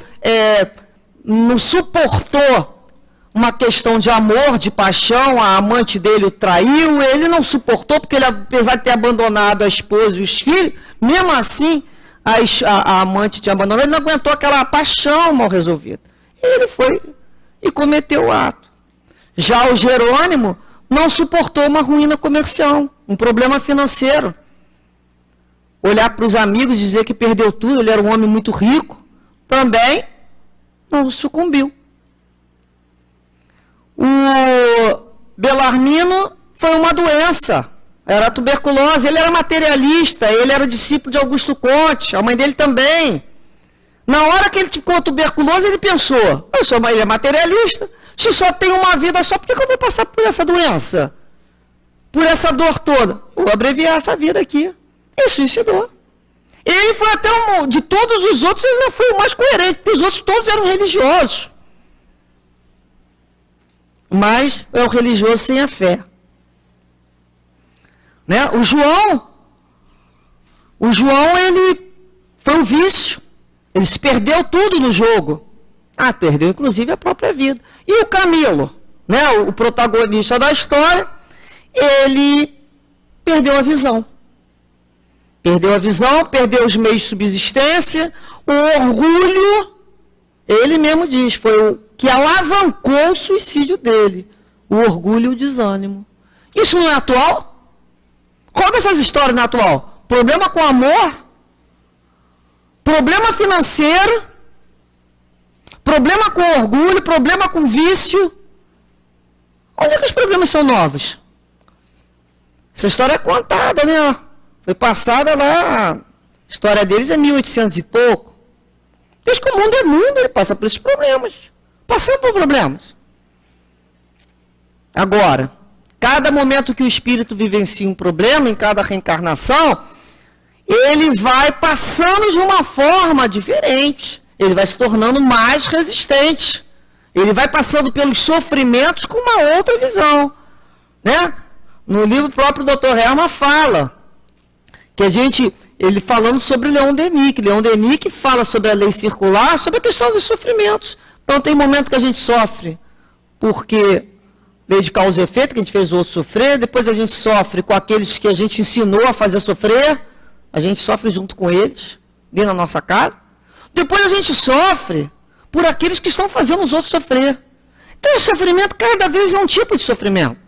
não suportou uma questão de amor, de paixão, a amante dele o traiu, ele não suportou, porque ele, apesar de ter abandonado a esposa e os filhos, mesmo assim, a amante tinha abandonado, ele não aguentou aquela paixão mal resolvida. Ele foi e cometeu o ato. Já o Jerônimo não suportou uma ruína comercial, um problema financeiro. Olhar para os amigos e dizer que perdeu tudo, ele era um homem muito rico, também não sucumbiu. O Belarmino foi uma doença, era tuberculose, ele era materialista, ele era discípulo de Augusto Conte, a mãe dele também. Na hora que ele ficou tuberculoso, ele pensou: ele é materialista, se só tem uma vida só, por que eu vou passar por essa doença? Por essa dor toda? Vou abreviar essa vida aqui. E suicidou. Ele foi até de todos os outros, ele não foi o mais coerente, porque os outros todos eram religiosos. Mas é o religioso sem a fé. Né? O João, ele foi um vício. Ele se perdeu tudo no jogo. Perdeu inclusive a própria vida. E o Camilo, né, o protagonista da história, ele perdeu a visão. Perdeu a visão, perdeu os meios de subsistência, o orgulho, ele mesmo diz, foi o que alavancou o suicídio dele. O orgulho e o desânimo. Isso não é atual? Qual dessas histórias não é atual? problema com amor, problema financeiro, problema com orgulho, problema com vício. Onde é que os problemas são novos? Essa história é contada, né? Foi passada lá, a história deles é 1800 e pouco. Desde que o mundo é mundo, ele passa por esses problemas. Passando por problemas. Agora, cada momento que o espírito vivencia um problema, em cada reencarnação, ele vai passando de uma forma diferente. Ele vai se tornando mais resistente. Ele vai passando pelos sofrimentos com uma outra visão. Né? No livro próprio, o Dr. Herman fala que ele falando sobre Leon Denis, que Leon Denis que fala sobre a lei circular, sobre a questão dos sofrimentos. Então tem momento que a gente sofre porque lei de causa e efeito, que a gente fez o outro sofrer, depois a gente sofre com aqueles que a gente ensinou a fazer sofrer, a gente sofre junto com eles, ali na nossa casa. Depois a gente sofre por aqueles que estão fazendo os outros sofrer. Então o sofrimento cada vez é um tipo de sofrimento.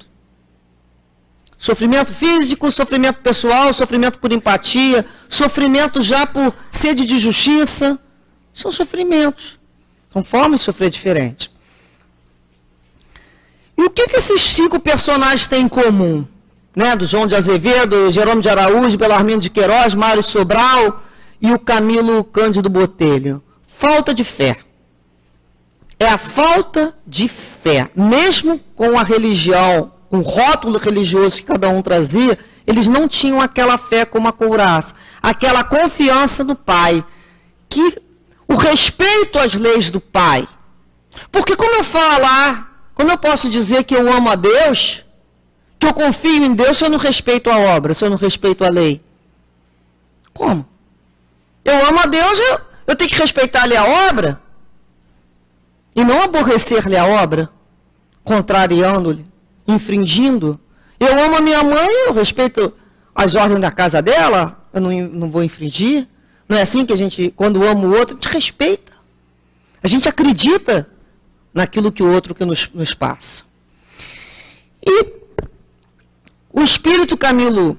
Sofrimento físico, sofrimento pessoal, sofrimento por empatia, sofrimento já por sede de justiça. São sofrimentos. São formas de sofrer diferentes. E o que esses 5 personagens têm em comum? Né? Do João de Azevedo, Jerônimo de Araújo, Belarmino de Queiroz, Mário Sobral e o Camilo Cândido Botelho. Falta de fé. É a falta de fé. Mesmo com a religião, com o rótulo religioso que cada um trazia, eles não tinham aquela fé como a couraça, aquela confiança no Pai, que o respeito às leis do Pai. Porque como eu posso dizer que eu amo a Deus, que eu confio em Deus, se eu não respeito a obra, se eu não respeito a lei? Como? Eu amo a Deus, eu tenho que respeitar-lhe a obra? E não aborrecer-lhe a obra, contrariando-lhe, infringindo. Eu amo a minha mãe, eu respeito as ordens da casa dela, eu não vou infringir. Não é assim que a gente, quando ama o outro, a gente respeita. A gente acredita naquilo que o outro que nos passa. E o espírito Camilo,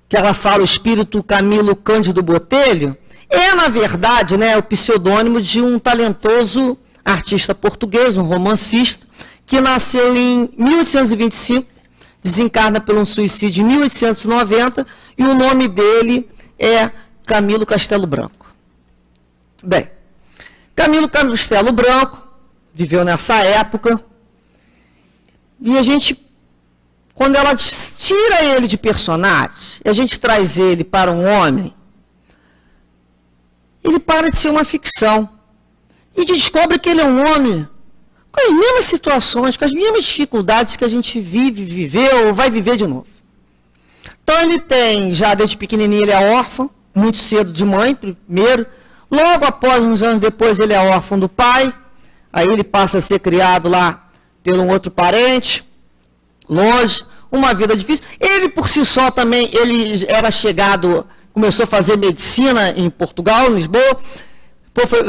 que ela fala, o espírito Camilo Cândido Botelho, é, na verdade, né, o pseudônimo de um talentoso artista português, um romancista, que nasceu em 1825, desencarna por um suicídio em 1890, e o nome dele é Camilo Castelo Branco. Bem, Camilo Castelo Branco viveu nessa época, e a gente, quando ela tira ele de personagem, e a gente traz ele para um homem, ele para de ser uma ficção, e descobre que ele é um homem com as mesmas situações, com as mesmas dificuldades que a gente viveu ou vai viver de novo. Então ele tem, já desde pequenininho ele é órfão, muito cedo de mãe primeiro, logo após, uns anos depois, ele é órfão do pai, aí ele passa a ser criado lá por um outro parente, longe, uma vida difícil. Ele por si só também, ele era chegado, começou a fazer medicina em Portugal, em Lisboa,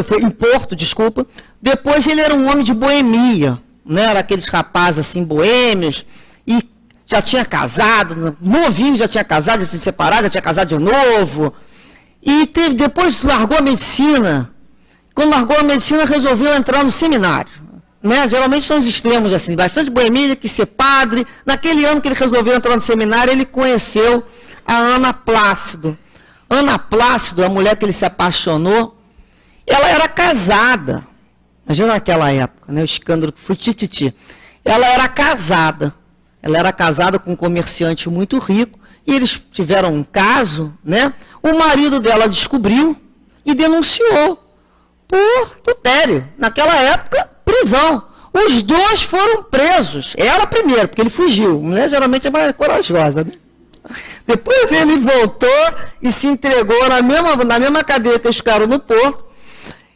foi em Porto, desculpa. Depois ele era um homem de boemia, né? Era aqueles rapazes assim, boêmios, e já tinha casado, novinho já tinha casado, já se separado, já tinha casado de novo. E depois largou a medicina. Quando largou a medicina, resolveu entrar no seminário. Né? Geralmente são os extremos, assim, bastante boemia, que ser padre. Naquele ano que ele resolveu entrar no seminário, ele conheceu a Ana Plácido. Ana Plácido, a mulher que ele se apaixonou, ela era casada. Imagina naquela época, né? O escândalo que foi tititi. Ela era casada com um comerciante muito rico, e eles tiveram um caso, né? O marido dela descobriu e denunciou por adultério. Naquela época, prisão. Os dois foram presos. Ela primeiro, porque ele fugiu. A mulher geralmente é mais corajosa, né? Depois ele voltou e se entregou na mesma cadeia que eles ficaram no Porto.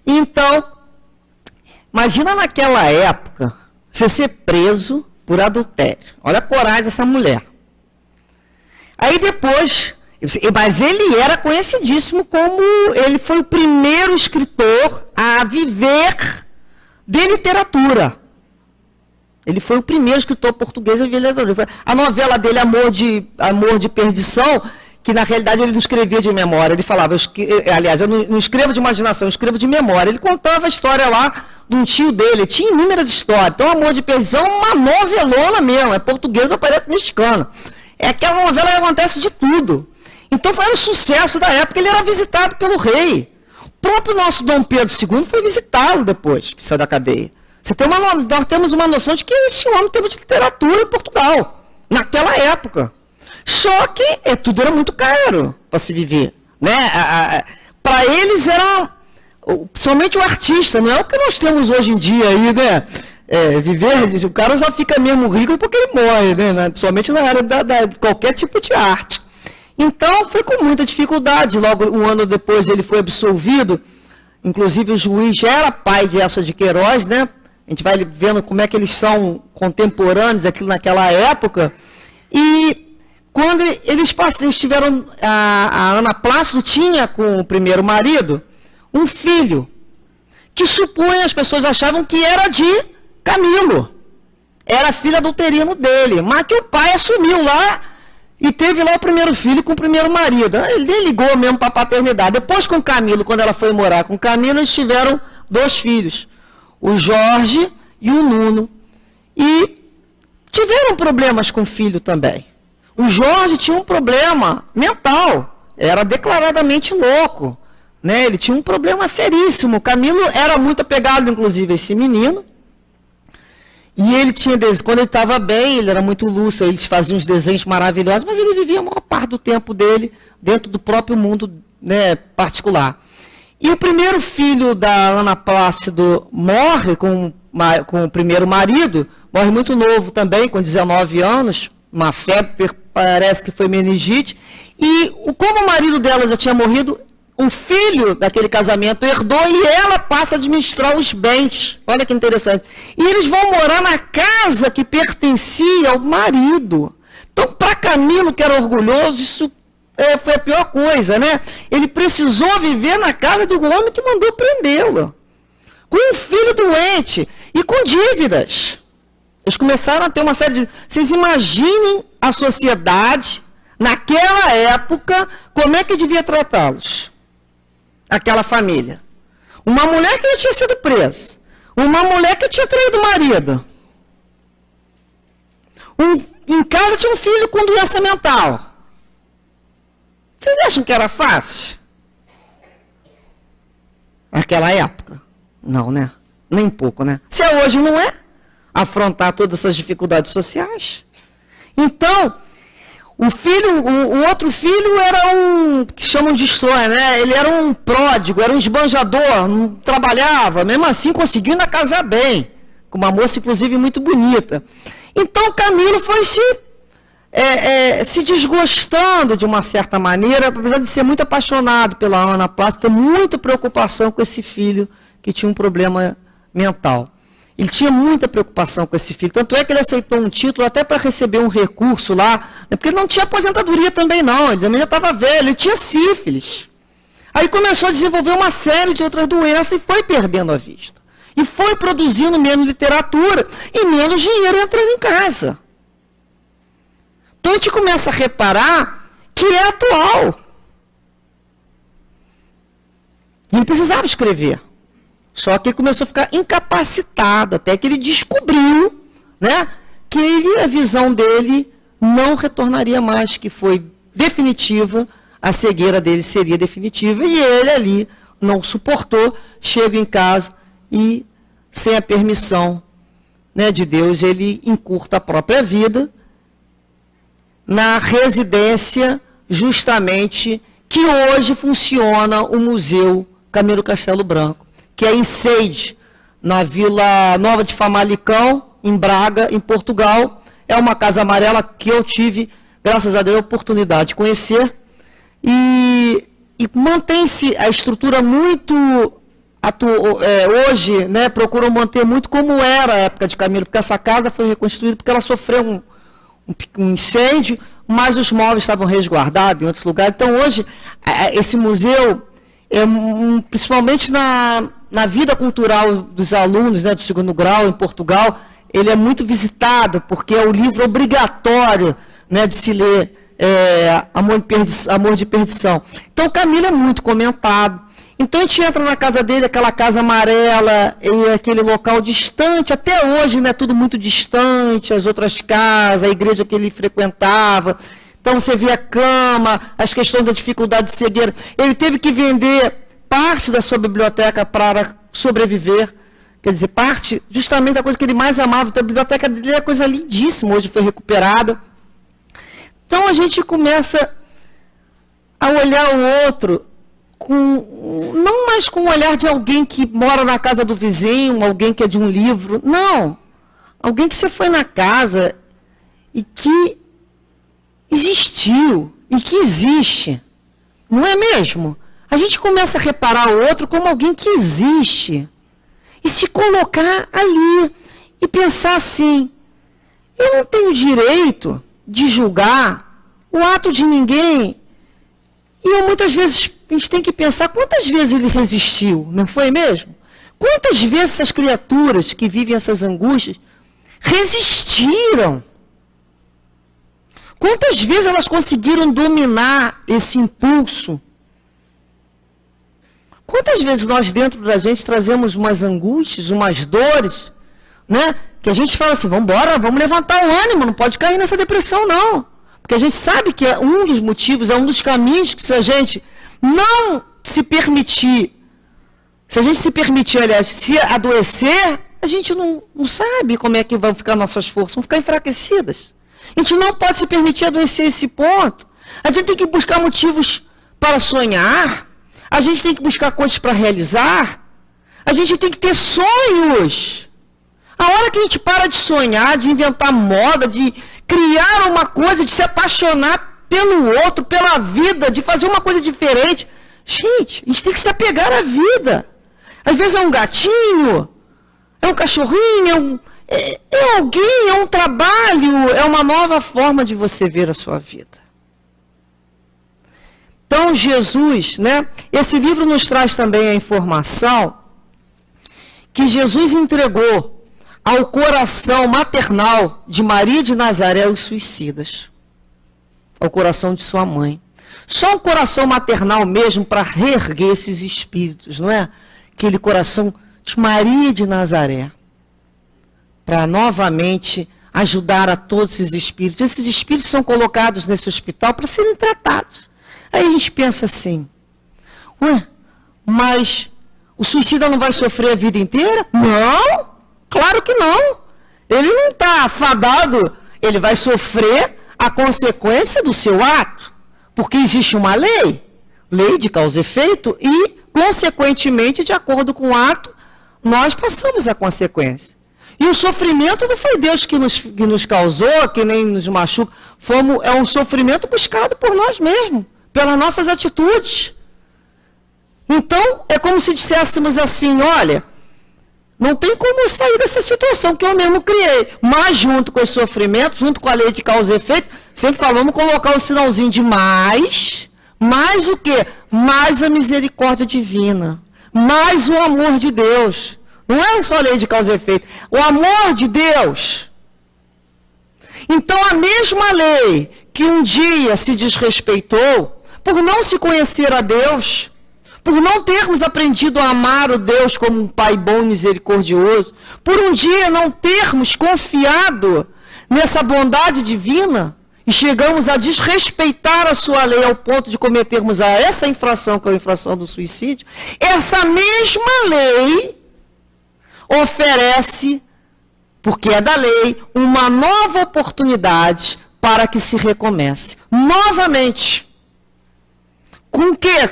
Então, imagina naquela época, você ser preso por adultério. Olha a coragem dessa mulher. Aí depois, mas ele era conhecidíssimo como, ele foi o primeiro escritor a viver de literatura. Ele foi o primeiro escritor português a viver de literatura. A novela dele, Amor de Perdição, que na realidade ele não escrevia de memória, ele falava, aliás, eu não escrevo de imaginação, eu escrevo de memória. Ele contava a história lá de um tio dele, tinha inúmeras histórias. Então, Amor de Perdição é uma novelona mesmo, é português, mas parece mexicano. É aquela novela que acontece de tudo. Então, foi um sucesso da época, ele era visitado pelo rei. O próprio nosso Dom Pedro II foi visitá-lo depois que saiu da cadeia. Nós temos uma noção de que esse homem teve de literatura em Portugal, naquela época. Só que tudo era muito caro para se viver. Né? Para eles era somente o artista, não é o que nós temos hoje em dia aí, né? Viver, o cara já fica mesmo rico porque ele morre, né? Principalmente na área de qualquer tipo de arte. Então, foi com muita dificuldade. Logo, um ano depois, ele foi absolvido. Inclusive, o juiz já era pai de Eça de Queiroz, né? A gente vai vendo como é que eles são contemporâneos aqui naquela época. E quando eles tiveram, a Ana Plácido tinha com o primeiro marido um filho, que supunha, as pessoas achavam que era de Camilo. Era filho adulterino dele, mas que o pai assumiu lá e teve lá o primeiro filho com o primeiro marido. Ele ligou mesmo para a paternidade. Depois com Camilo, quando ela foi morar com Camilo, eles tiveram 2 filhos, o Jorge e o Nuno. E tiveram problemas com o filho também. O Jorge tinha um problema mental, era declaradamente louco. Né? Ele tinha um problema seríssimo. O Camilo era muito apegado, inclusive, a esse menino. E ele tinha, quando ele estava bem, ele era muito lúcido, eles faziam uns desenhos maravilhosos, mas ele vivia a maior parte do tempo dele dentro do próprio mundo, né, particular. E o primeiro filho da Ana Plácido morre com o primeiro marido, morre muito novo também, com 19 anos, uma febre, parece que foi meningite. E como o marido dela já tinha morrido, o filho daquele casamento herdou e ela passa a administrar os bens. Olha que interessante. E eles vão morar na casa que pertencia ao marido. Então, para Camilo, que era orgulhoso, isso foi a pior coisa, né? Ele precisou viver na casa do homem que mandou prendê-lo. Com um filho doente e com dívidas. Eles começaram a ter uma série de... Vocês imaginem a sociedade, naquela época, como é que devia tratá-los? Aquela família. Uma mulher que já tinha sido presa. Uma mulher que tinha traído o marido. Em casa tinha um filho com doença mental. Vocês acham que era fácil? Naquela época? Não, né? Nem pouco, né? Se é hoje, não é? Afrontar todas essas dificuldades sociais. Então... O outro filho era que chamam de história, né? Ele era um pródigo, era um esbanjador, não trabalhava, mesmo assim conseguiu ainda casar bem, com uma moça, inclusive, muito bonita. Então, Camilo foi se desgostando de uma certa maneira, apesar de ser muito apaixonado pela Ana Plácido, ter muita preocupação com esse filho que tinha um problema mental. Ele tinha muita preocupação com esse filho, tanto é que ele aceitou um título até para receber um recurso lá, né, porque ele não tinha aposentadoria também não, ele também já estava velho, ele tinha sífilis. Aí começou a desenvolver uma série de outras doenças e foi perdendo a vista. E foi produzindo menos literatura e menos dinheiro entrando em casa. Então a gente começa a reparar que é atual. E ele precisava escrever. Só que ele começou a ficar incapacitado, até que ele descobriu, né, que a visão dele não retornaria mais, que foi definitiva, a cegueira dele seria definitiva, e ele ali não suportou, chega em casa e, sem a permissão, né, de Deus, ele encurta a própria vida na residência, justamente, que hoje funciona o Museu Camilo Castelo Branco, que é em Sede, na Vila Nova de Famalicão, em Braga, em Portugal. É uma casa amarela que eu tive, graças a Deus, a oportunidade de conhecer. E mantém-se a estrutura muito... hoje, né, procuram manter muito como era a época de Camilo, porque essa casa foi reconstruída porque ela sofreu um incêndio, mas os móveis estavam resguardados em outros lugares. Então, hoje, esse museu, principalmente na vida cultural dos alunos, né, do segundo grau em Portugal, ele é muito visitado, porque é o livro obrigatório, né, de se ler Amor de Perdição. Então, o Camilo é muito comentado. Então, a gente entra na casa dele, aquela casa amarela, e aquele local distante, até hoje, né, tudo muito distante, as outras casas, a igreja que ele frequentava. Então, você vê a cama, as questões da dificuldade de cegueira. Ele teve que vender parte da sua biblioteca para sobreviver. Quer dizer, parte justamente da coisa que ele mais amava. Então, a biblioteca dele é coisa lindíssima, hoje foi recuperada. Então, a gente começa a olhar o outro, não mais com o olhar de alguém que mora na casa do vizinho, alguém que é de um livro. Não. Alguém que você foi na casa e que existiu e que existe. Não é mesmo? A gente começa a reparar o outro como alguém que existe. E se colocar ali e pensar assim: eu não tenho direito de julgar o ato de ninguém. E muitas vezes a gente tem que pensar quantas vezes ele resistiu, não foi mesmo? Quantas vezes essas criaturas que vivem essas angústias resistiram? Quantas vezes elas conseguiram dominar esse impulso? Quantas vezes nós dentro da gente trazemos umas angústias, umas dores, né? Que a gente fala assim: vamos embora, vamos levantar o ânimo, não pode cair nessa depressão não. Porque a gente sabe que é um dos motivos, é um dos caminhos que se a gente não se permitir, aliás, se adoecer, a gente não sabe como é que vão ficar nossas forças, vão ficar enfraquecidas. A gente não pode se permitir adoecer esse ponto. A gente tem que buscar motivos para sonhar, a gente tem que buscar coisas para realizar, a gente tem que ter sonhos. A hora que a gente para de sonhar, de inventar moda, de criar uma coisa, de se apaixonar pelo outro, pela vida, de fazer uma coisa diferente, gente, a gente tem que se apegar à vida. Às vezes é um gatinho, é um cachorrinho, é alguém, é um trabalho, é uma nova forma de você ver a sua vida. Então, Jesus, né? Esse livro nos traz também a informação que Jesus entregou ao coração maternal de Maria de Nazaré os suicidas, ao coração de sua mãe. Só um coração maternal mesmo para reerguer esses espíritos, não é? Aquele coração de Maria de Nazaré, para novamente ajudar a todos esses espíritos. Esses espíritos são colocados nesse hospital para serem tratados. Aí a gente pensa assim: ué, mas o suicida não vai sofrer a vida inteira? Não, claro que não. Ele não está afadado, ele vai sofrer a consequência do seu ato, porque existe uma lei de causa e efeito, e, consequentemente, de acordo com o ato, nós passamos a consequência. E o sofrimento não foi Deus que nos causou, que nem nos machuca, é um sofrimento buscado por nós mesmos, pelas nossas atitudes. Então, é como se disséssemos assim: olha, não tem como eu sair dessa situação que eu mesmo criei, mas junto com esse sofrimento, junto com a lei de causa e efeito, sempre falamos colocar o sinalzinho de mais o quê? Mais a misericórdia divina, mais o amor de Deus. Não é só a lei de causa e efeito, o amor de Deus. Então, a mesma lei que um dia se desrespeitou, por não se conhecer a Deus, por não termos aprendido a amar o Deus como um Pai bom e misericordioso, por um dia não termos confiado nessa bondade divina, e chegamos a desrespeitar a sua lei ao ponto de cometermos essa infração, que é a infração do suicídio, essa mesma lei oferece, porque é da lei, uma nova oportunidade para que se recomece. Novamente. Com o quê?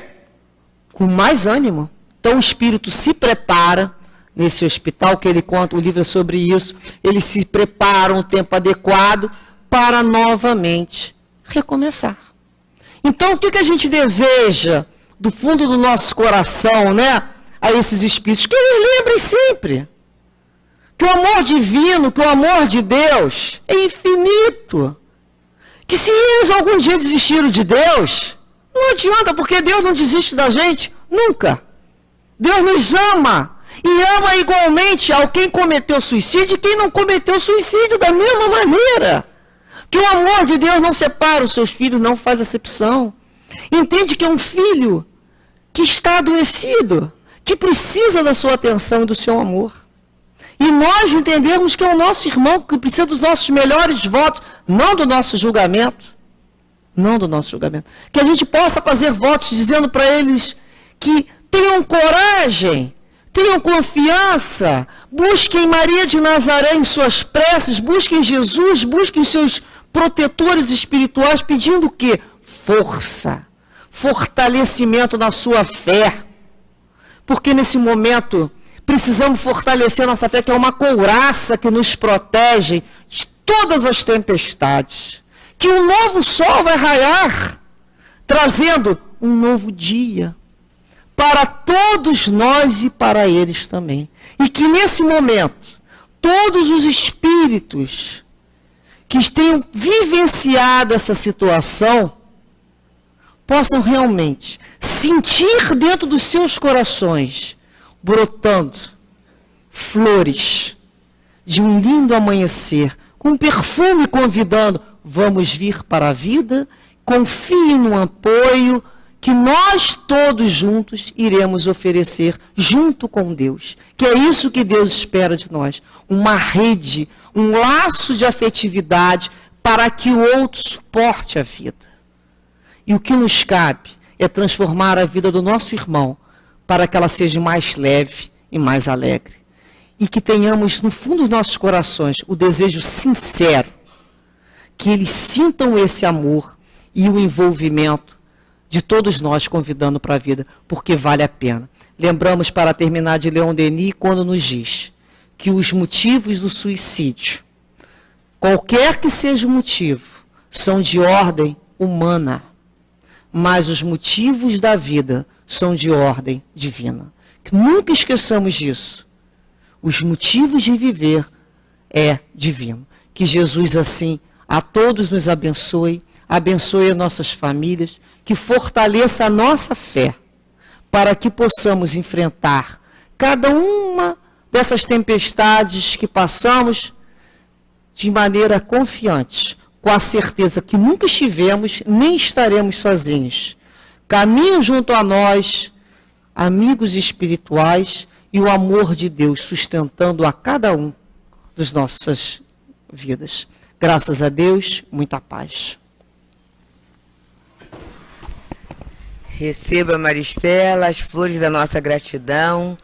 Com mais ânimo. Então o espírito se prepara nesse hospital, que ele conta, o livro é sobre isso, ele se prepara um tempo adequado para novamente recomeçar. Então o que a gente deseja do fundo do nosso coração, né, a esses espíritos? Que eles lembrem sempre que o amor divino, que o amor de Deus é infinito. Que se eles algum dia desistiram de Deus, não adianta, porque Deus não desiste da gente, nunca. Deus nos ama, e ama igualmente ao quem cometeu suicídio e quem não cometeu suicídio da mesma maneira. Que o amor de Deus não separa os seus filhos, não faz acepção. Entende que é um filho que está adoecido, que precisa da sua atenção e do seu amor. E nós entendemos que é o nosso irmão que precisa dos nossos melhores votos, não do nosso julgamento. Não do nosso julgamento. Que a gente possa fazer votos dizendo para eles que tenham coragem, tenham confiança, busquem Maria de Nazaré em suas preces, busquem Jesus, busquem seus protetores espirituais, pedindo o quê? Força, fortalecimento na sua fé. Porque nesse momento precisamos fortalecer nossa fé, que é uma couraça que nos protege de todas as tempestades. Que um novo sol vai raiar, trazendo um novo dia para todos nós e para eles também. E que nesse momento, todos os espíritos que tenham vivenciado essa situação possam realmente sentir dentro dos seus corações brotando flores de um lindo amanhecer, com perfume convidando, vamos vir para a vida, confie no apoio que nós todos juntos iremos oferecer junto com Deus. Que é isso que Deus espera de nós. Uma rede, um laço de afetividade para que o outro suporte a vida. E o que nos cabe é transformar a vida do nosso irmão para que ela seja mais leve e mais alegre. E que tenhamos no fundo dos nossos corações o desejo sincero que eles sintam esse amor e o envolvimento de todos nós convidando para a vida, porque vale a pena. Lembramos, para terminar, de Leon Denis, quando nos diz que os motivos do suicídio, qualquer que seja o motivo, são de ordem humana, mas os motivos da vida são de ordem divina. Que nunca esqueçamos disso. Os motivos de viver é divino. Que Jesus, assim, a todos nos abençoe, abençoe as nossas famílias, que fortaleça a nossa fé, para que possamos enfrentar cada uma dessas tempestades que passamos de maneira confiante, com a certeza que nunca estivemos nem estaremos sozinhos. Caminham junto a nós amigos espirituais e o amor de Deus sustentando a cada um das nossas vidas. Graças a Deus, muita paz. Receba, Maristela, as flores da nossa gratidão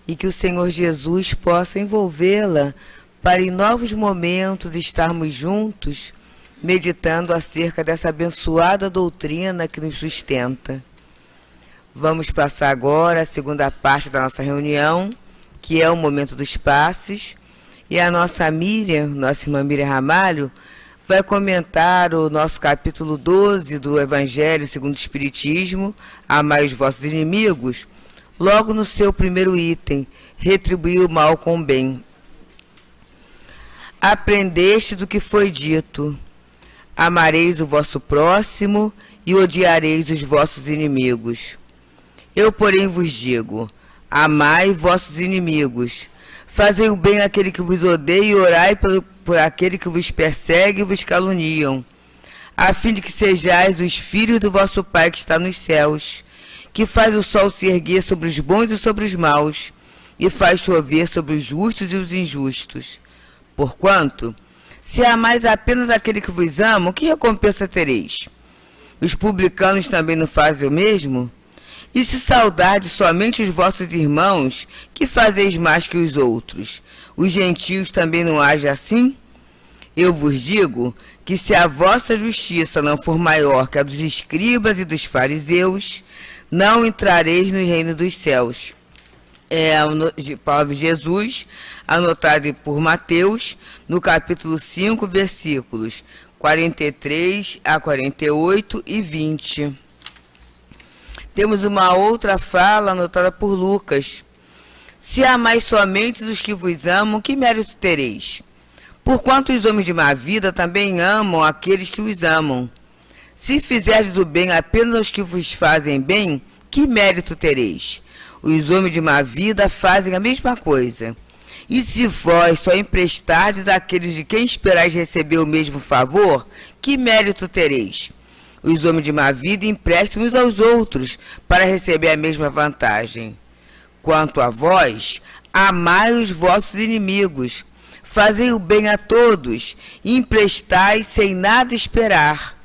e que o Senhor Jesus possa envolvê-la para em novos momentos estarmos juntos, meditando acerca dessa abençoada doutrina que nos sustenta. Vamos passar agora a segunda parte da nossa reunião, que é o momento dos passes, e a nossa Miriam, nossa irmã Miriam Ramalho, vai comentar o nosso capítulo 12 do Evangelho segundo o Espiritismo, Amai os vossos inimigos, logo no seu primeiro item, retribuir o mal com o bem. Aprendeste do que foi dito, amareis o vosso próximo e odiareis os vossos inimigos. Eu, porém, vos digo, amai vossos inimigos, fazei o bem àquele que vos odeia e orai por aquele que vos persegue e vos caluniam, a fim de que sejais os filhos do vosso Pai que está nos céus, que faz o sol se erguer sobre os bons e sobre os maus, e faz chover sobre os justos e os injustos. Porquanto, se amais apenas aquele que vos ama, que recompensa tereis? Os publicanos também não fazem o mesmo? E se saudardes somente os vossos irmãos, que fazeis mais que os outros? Os gentios também não agem assim? Eu vos digo que se a vossa justiça não for maior que a dos escribas e dos fariseus, não entrareis no reino dos céus. É a palavra de Jesus, anotada por Mateus, no capítulo 5, versículos 43 a 48 e 20. Temos uma outra fala anotada por Lucas. Se amais somente os que vos amam, que mérito tereis? Porquanto os homens de má vida também amam aqueles que os amam. Se fizerdes o bem apenas aos que vos fazem bem, que mérito tereis? Os homens de má vida fazem a mesma coisa. E se vós só emprestardes àqueles de quem esperais receber o mesmo favor, que mérito tereis? Os homens de má vida emprestam uns aos outros para receber a mesma vantagem. Quanto a vós, amai os vossos inimigos, fazei o bem a todos, e emprestai sem nada esperar.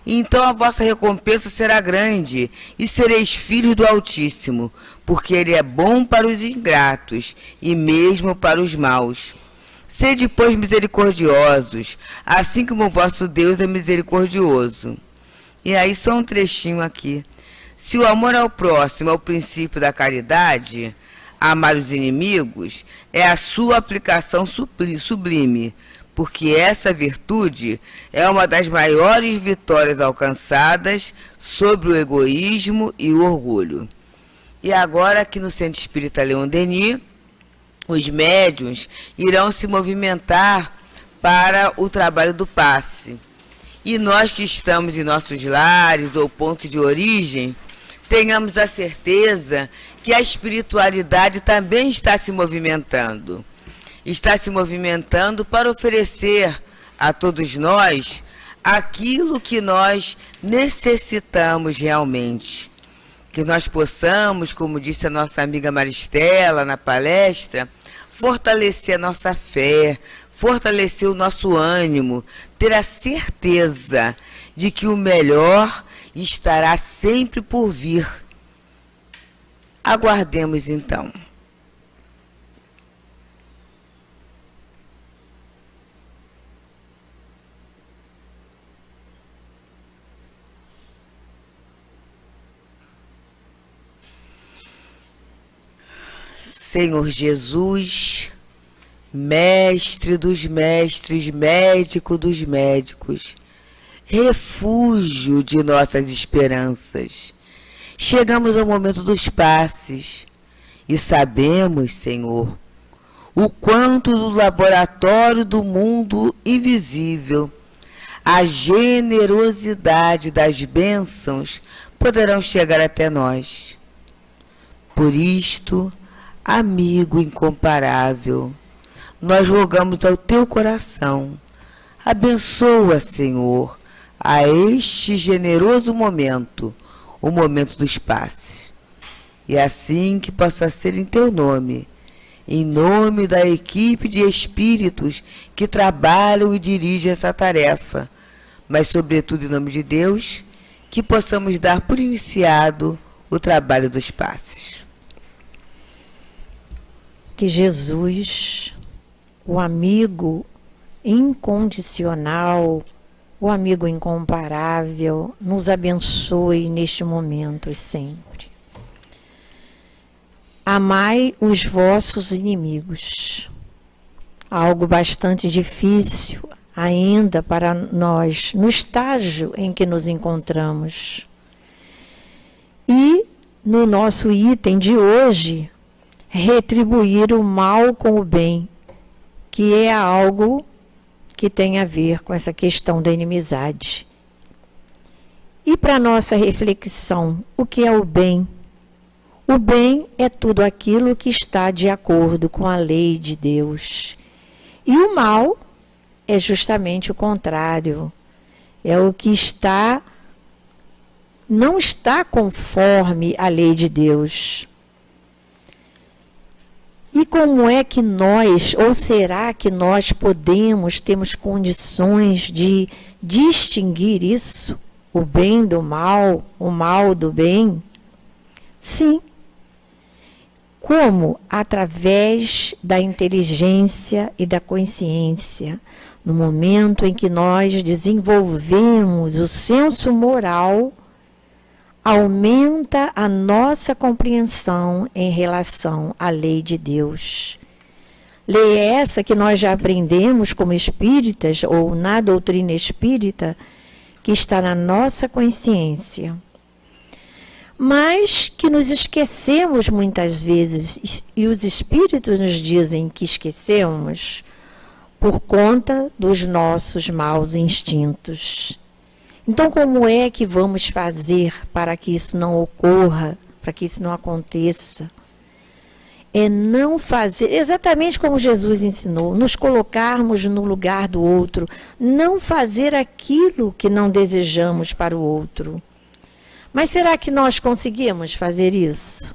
Então a vossa recompensa será grande, e sereis filhos do Altíssimo, porque Ele é bom para os ingratos, e mesmo para os maus. Sede, pois, misericordiosos, assim como o vosso Deus é misericordioso. E aí só um trechinho aqui. Se o amor ao próximo é o princípio da caridade, amar os inimigos é a sua aplicação sublime, porque essa virtude é uma das maiores vitórias alcançadas sobre o egoísmo e o orgulho. E agora, aqui no Centro Espírita Leon Denis, os médiuns irão se movimentar para o trabalho do passe. E nós que estamos em nossos lares ou pontos de origem, tenhamos a certeza que a espiritualidade também está se movimentando. Está se movimentando para oferecer a todos nós aquilo que nós necessitamos realmente. Que nós possamos, como disse a nossa amiga Maristela na palestra, fortalecer a nossa fé, fortalecer o nosso ânimo, ter a certeza de que o melhor estará sempre por vir. Aguardemos então. Senhor Jesus, Mestre dos mestres, médico dos médicos, refúgio de nossas esperanças. Chegamos ao momento dos passes e sabemos, Senhor, o quanto do laboratório do mundo invisível, a generosidade das bênçãos poderão chegar até nós. Por isto, amigo incomparável, nós rogamos ao teu coração, abençoa, Senhor, a este generoso momento, o momento dos passes. E assim que possa ser em teu nome, em nome da equipe de espíritos que trabalham e dirigem essa tarefa, mas sobretudo em nome de Deus, que possamos dar por iniciado o trabalho dos passes. Que Jesus, o amigo incondicional, o amigo incomparável, nos abençoe neste momento e sempre. Amai os vossos inimigos. Algo bastante difícil ainda para nós, no estágio em que nos encontramos. E no nosso item de hoje, retribuir o mal com o bem, que é algo que tem a ver com essa questão da inimizade. E para nossa reflexão, o que é o bem? O bem é tudo aquilo que está de acordo com a lei de Deus. E o mal é justamente o contrário. É o que não está conforme a lei de Deus. E como é que nós, ou será que nós temos condições de distinguir isso? O bem do mal, o mal do bem? Sim. Como? Através da inteligência e da consciência. No momento em que nós desenvolvemos o senso moral, aumenta a nossa compreensão em relação à lei de Deus. Lei essa que nós já aprendemos como espíritas, ou na doutrina espírita, que está na nossa consciência. Mas que nos esquecemos muitas vezes, e os espíritos nos dizem que esquecemos, por conta dos nossos maus instintos. Então, como é que vamos fazer para que isso não ocorra, para que isso não aconteça? é não fazer, exatamente como Jesus ensinou, nos colocarmos no lugar do outro, não fazer aquilo que não desejamos para o outro. Mas será que nós conseguimos fazer isso?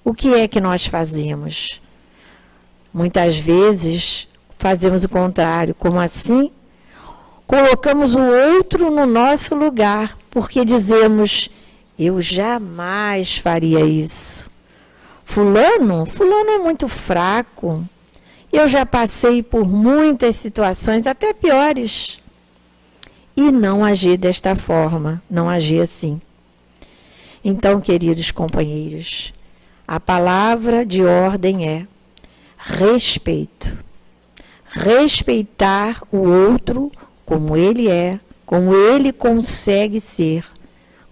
O que é que nós fazemos? Muitas vezes fazemos o contrário. Como assim? Colocamos o outro no nosso lugar, porque dizemos, eu jamais faria isso. Fulano é muito fraco. Eu já passei por muitas situações, até piores. E não agir desta forma, não agir assim. Então, queridos companheiros, a palavra de ordem é respeito. Respeitar o outro como ele é, como ele consegue ser,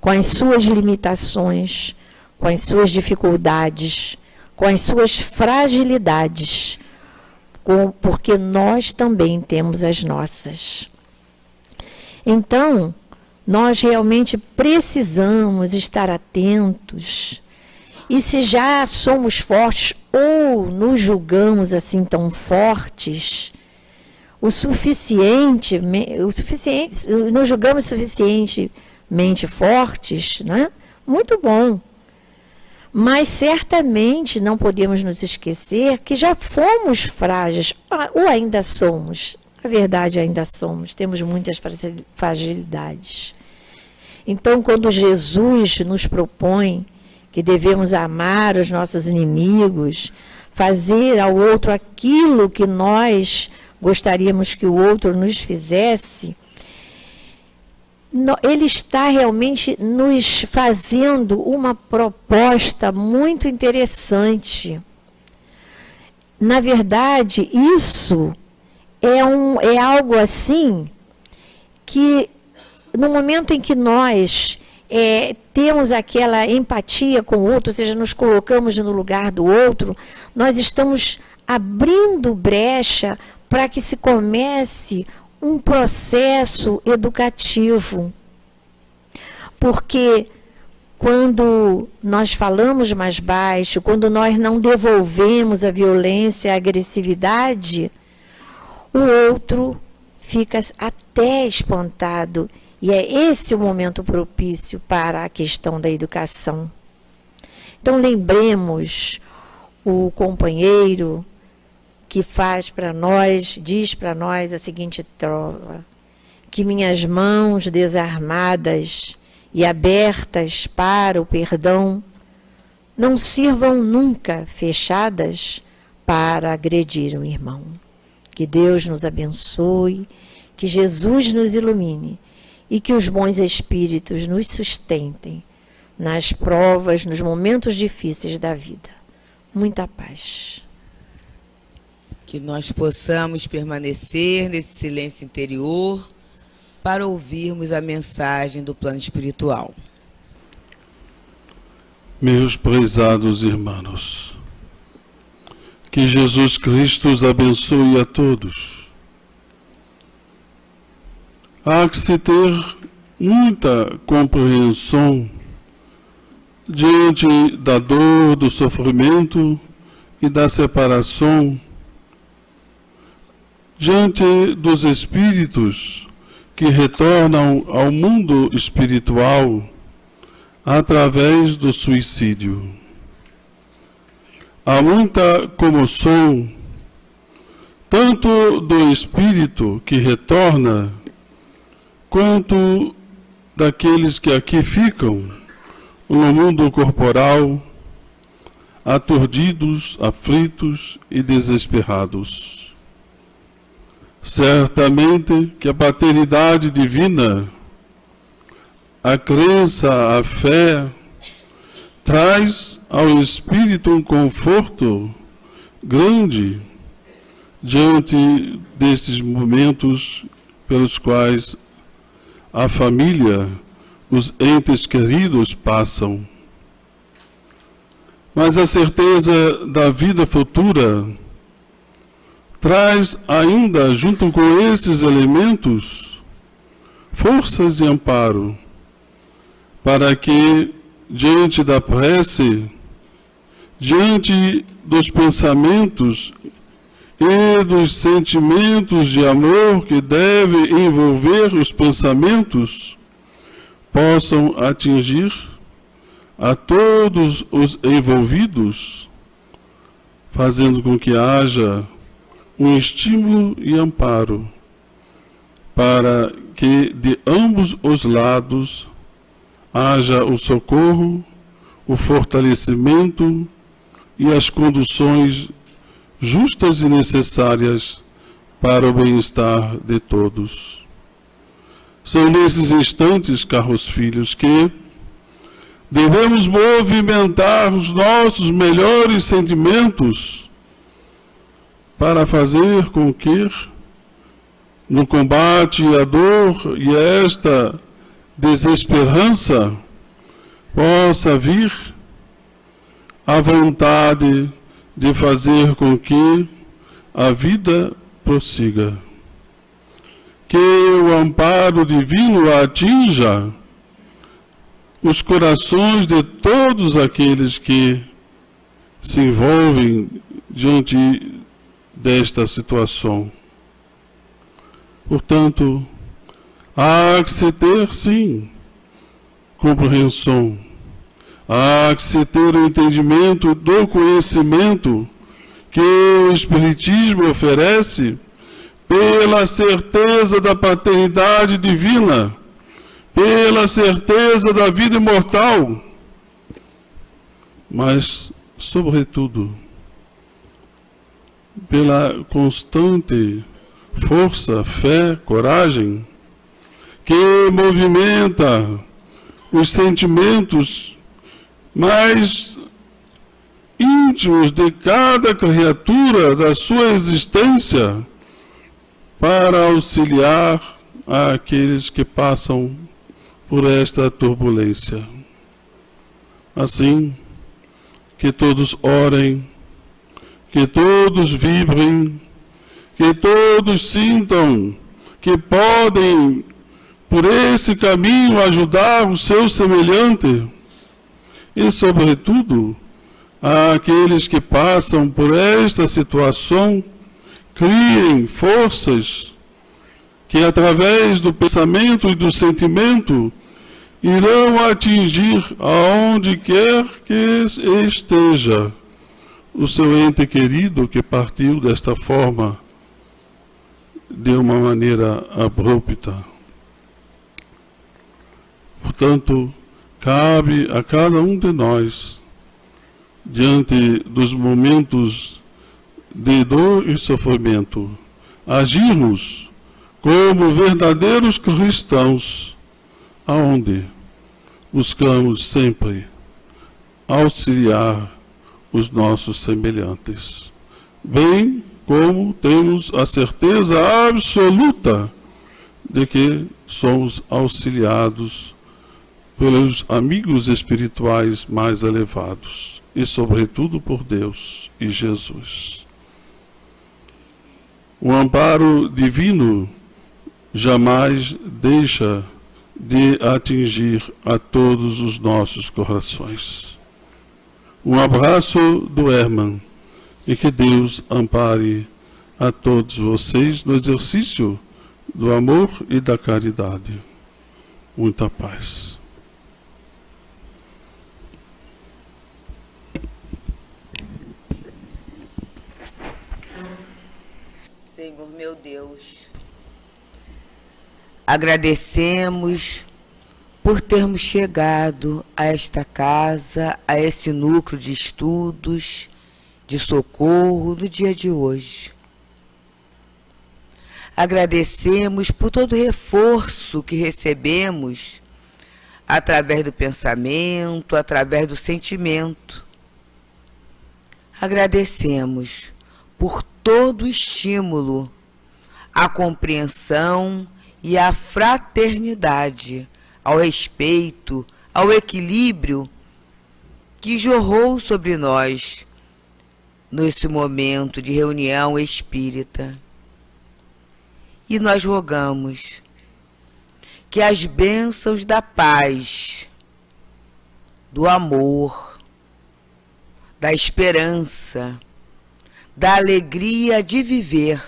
com as suas limitações, com as suas dificuldades, com as suas fragilidades, porque nós também temos as nossas. Então, nós realmente precisamos estar atentos. E se já somos fortes ou nos julgamos assim tão fortes, nos julgamos suficientemente fortes, né? Muito bom. Mas certamente não podemos nos esquecer que já fomos frágeis, ou ainda somos. Na verdade, ainda somos, temos muitas fragilidades. Então, quando Jesus nos propõe que devemos amar os nossos inimigos, fazer ao outro aquilo que nós gostaríamos que o outro nos fizesse, ele está realmente nos fazendo uma proposta muito interessante. Na verdade, isso é algo assim que, no momento em que nós temos aquela empatia com o outro, ou seja, nos colocamos no lugar do outro, nós estamos abrindo brecha para que se comece um processo educativo. Porque quando nós falamos mais baixo, quando nós não devolvemos a violência, a agressividade, o outro fica até espantado. E é esse o momento propício para a questão da educação. Então, lembremos o companheiro que faz para nós, diz para nós a seguinte trova: que minhas mãos desarmadas e abertas para o perdão não sirvam nunca fechadas para agredir um irmão. Que Deus nos abençoe, que Jesus nos ilumine e que os bons espíritos nos sustentem nas provas, nos momentos difíceis da vida. Muita paz. Que nós possamos permanecer nesse silêncio interior para ouvirmos a mensagem do plano espiritual. Meus prezados irmãos, que Jesus Cristo os abençoe a todos. Há que se ter muita compreensão diante da dor, do sofrimento e da separação, diante dos espíritos que retornam ao mundo espiritual através do suicídio. Há muita comoção, tanto do espírito que retorna, quanto daqueles que aqui ficam no mundo corporal, aturdidos, aflitos e desesperados. Certamente que a paternidade divina, a crença, a fé, traz ao espírito um conforto grande diante destes momentos pelos quais a família, os entes queridos passam. Mas a certeza da vida futura traz ainda, junto com esses elementos, forças e amparo, para que, diante da prece diante dos pensamentos e dos sentimentos de amor que devem envolver os pensamentos, possam atingir a todos os envolvidos, fazendo com que haja um estímulo e amparo para que de ambos os lados haja o socorro, o fortalecimento e as conduções justas e necessárias para o bem-estar de todos. São nesses instantes, caros filhos, que devemos movimentar os nossos melhores sentimentos para fazer com que, no combate à dor e a esta desesperança, possa vir a vontade de fazer com que a vida prossiga. Que o amparo divino atinja os corações de todos aqueles que se envolvem diante desta situação. Portanto, há que se ter, sim, compreensão. Há que se ter o entendimento do conhecimento que o Espiritismo oferece pela certeza da paternidade divina, pela certeza da vida imortal, mas, sobretudo, pela constante força, fé, coragem, que movimenta os sentimentos mais íntimos de cada criatura da sua existência para auxiliar àqueles que passam por esta turbulência. Assim, que todos orem, que todos vibrem, que todos sintam que podem, por esse caminho, ajudar o seu semelhante e, sobretudo, àqueles que passam por esta situação, criem forças que, através do pensamento e do sentimento, irão atingir aonde quer que esteja o seu ente querido que partiu desta forma, de uma maneira abrupta. Portanto, cabe a cada um de nós, diante dos momentos de dor e sofrimento, agirmos como verdadeiros cristãos, aonde buscamos sempre auxiliar os nossos semelhantes, bem como temos a certeza absoluta de que somos auxiliados pelos amigos espirituais mais elevados e, sobretudo, por Deus e Jesus. O amparo divino jamais deixa de atingir a todos os nossos corações. Um abraço do Herman e que Deus ampare a todos vocês no exercício do amor e da caridade. Muita paz. Senhor meu Deus, agradecemos por termos chegado a esta casa, a esse núcleo de estudos, de socorro no dia de hoje. Agradecemos por todo o reforço que recebemos através do pensamento, através do sentimento. Agradecemos por todo o estímulo, a compreensão e a fraternidade, ao respeito, ao equilíbrio que jorrou sobre nós nesse momento de reunião espírita. E nós rogamos que as bênçãos da paz, do amor, da esperança, da alegria de viver,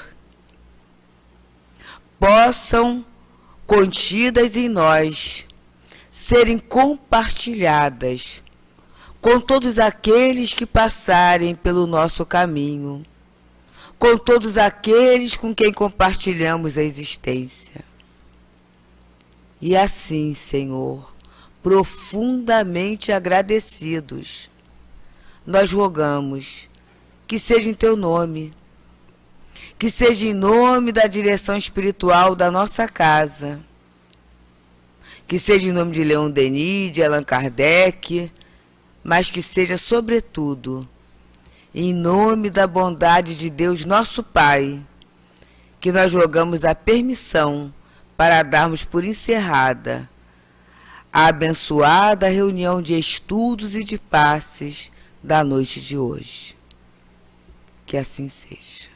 possam, contidas em nós, serem compartilhadas com todos aqueles que passarem pelo nosso caminho, com todos aqueles com quem compartilhamos a existência. E assim, Senhor, profundamente agradecidos, nós rogamos que seja em Teu nome, que seja em nome da direção espiritual da nossa casa, que seja em nome de Leon Denis, de Allan Kardec, mas que seja, sobretudo, em nome da bondade de Deus, nosso Pai, que nós rogamos a permissão para darmos por encerrada a abençoada reunião de estudos e de passes da noite de hoje. Que assim seja.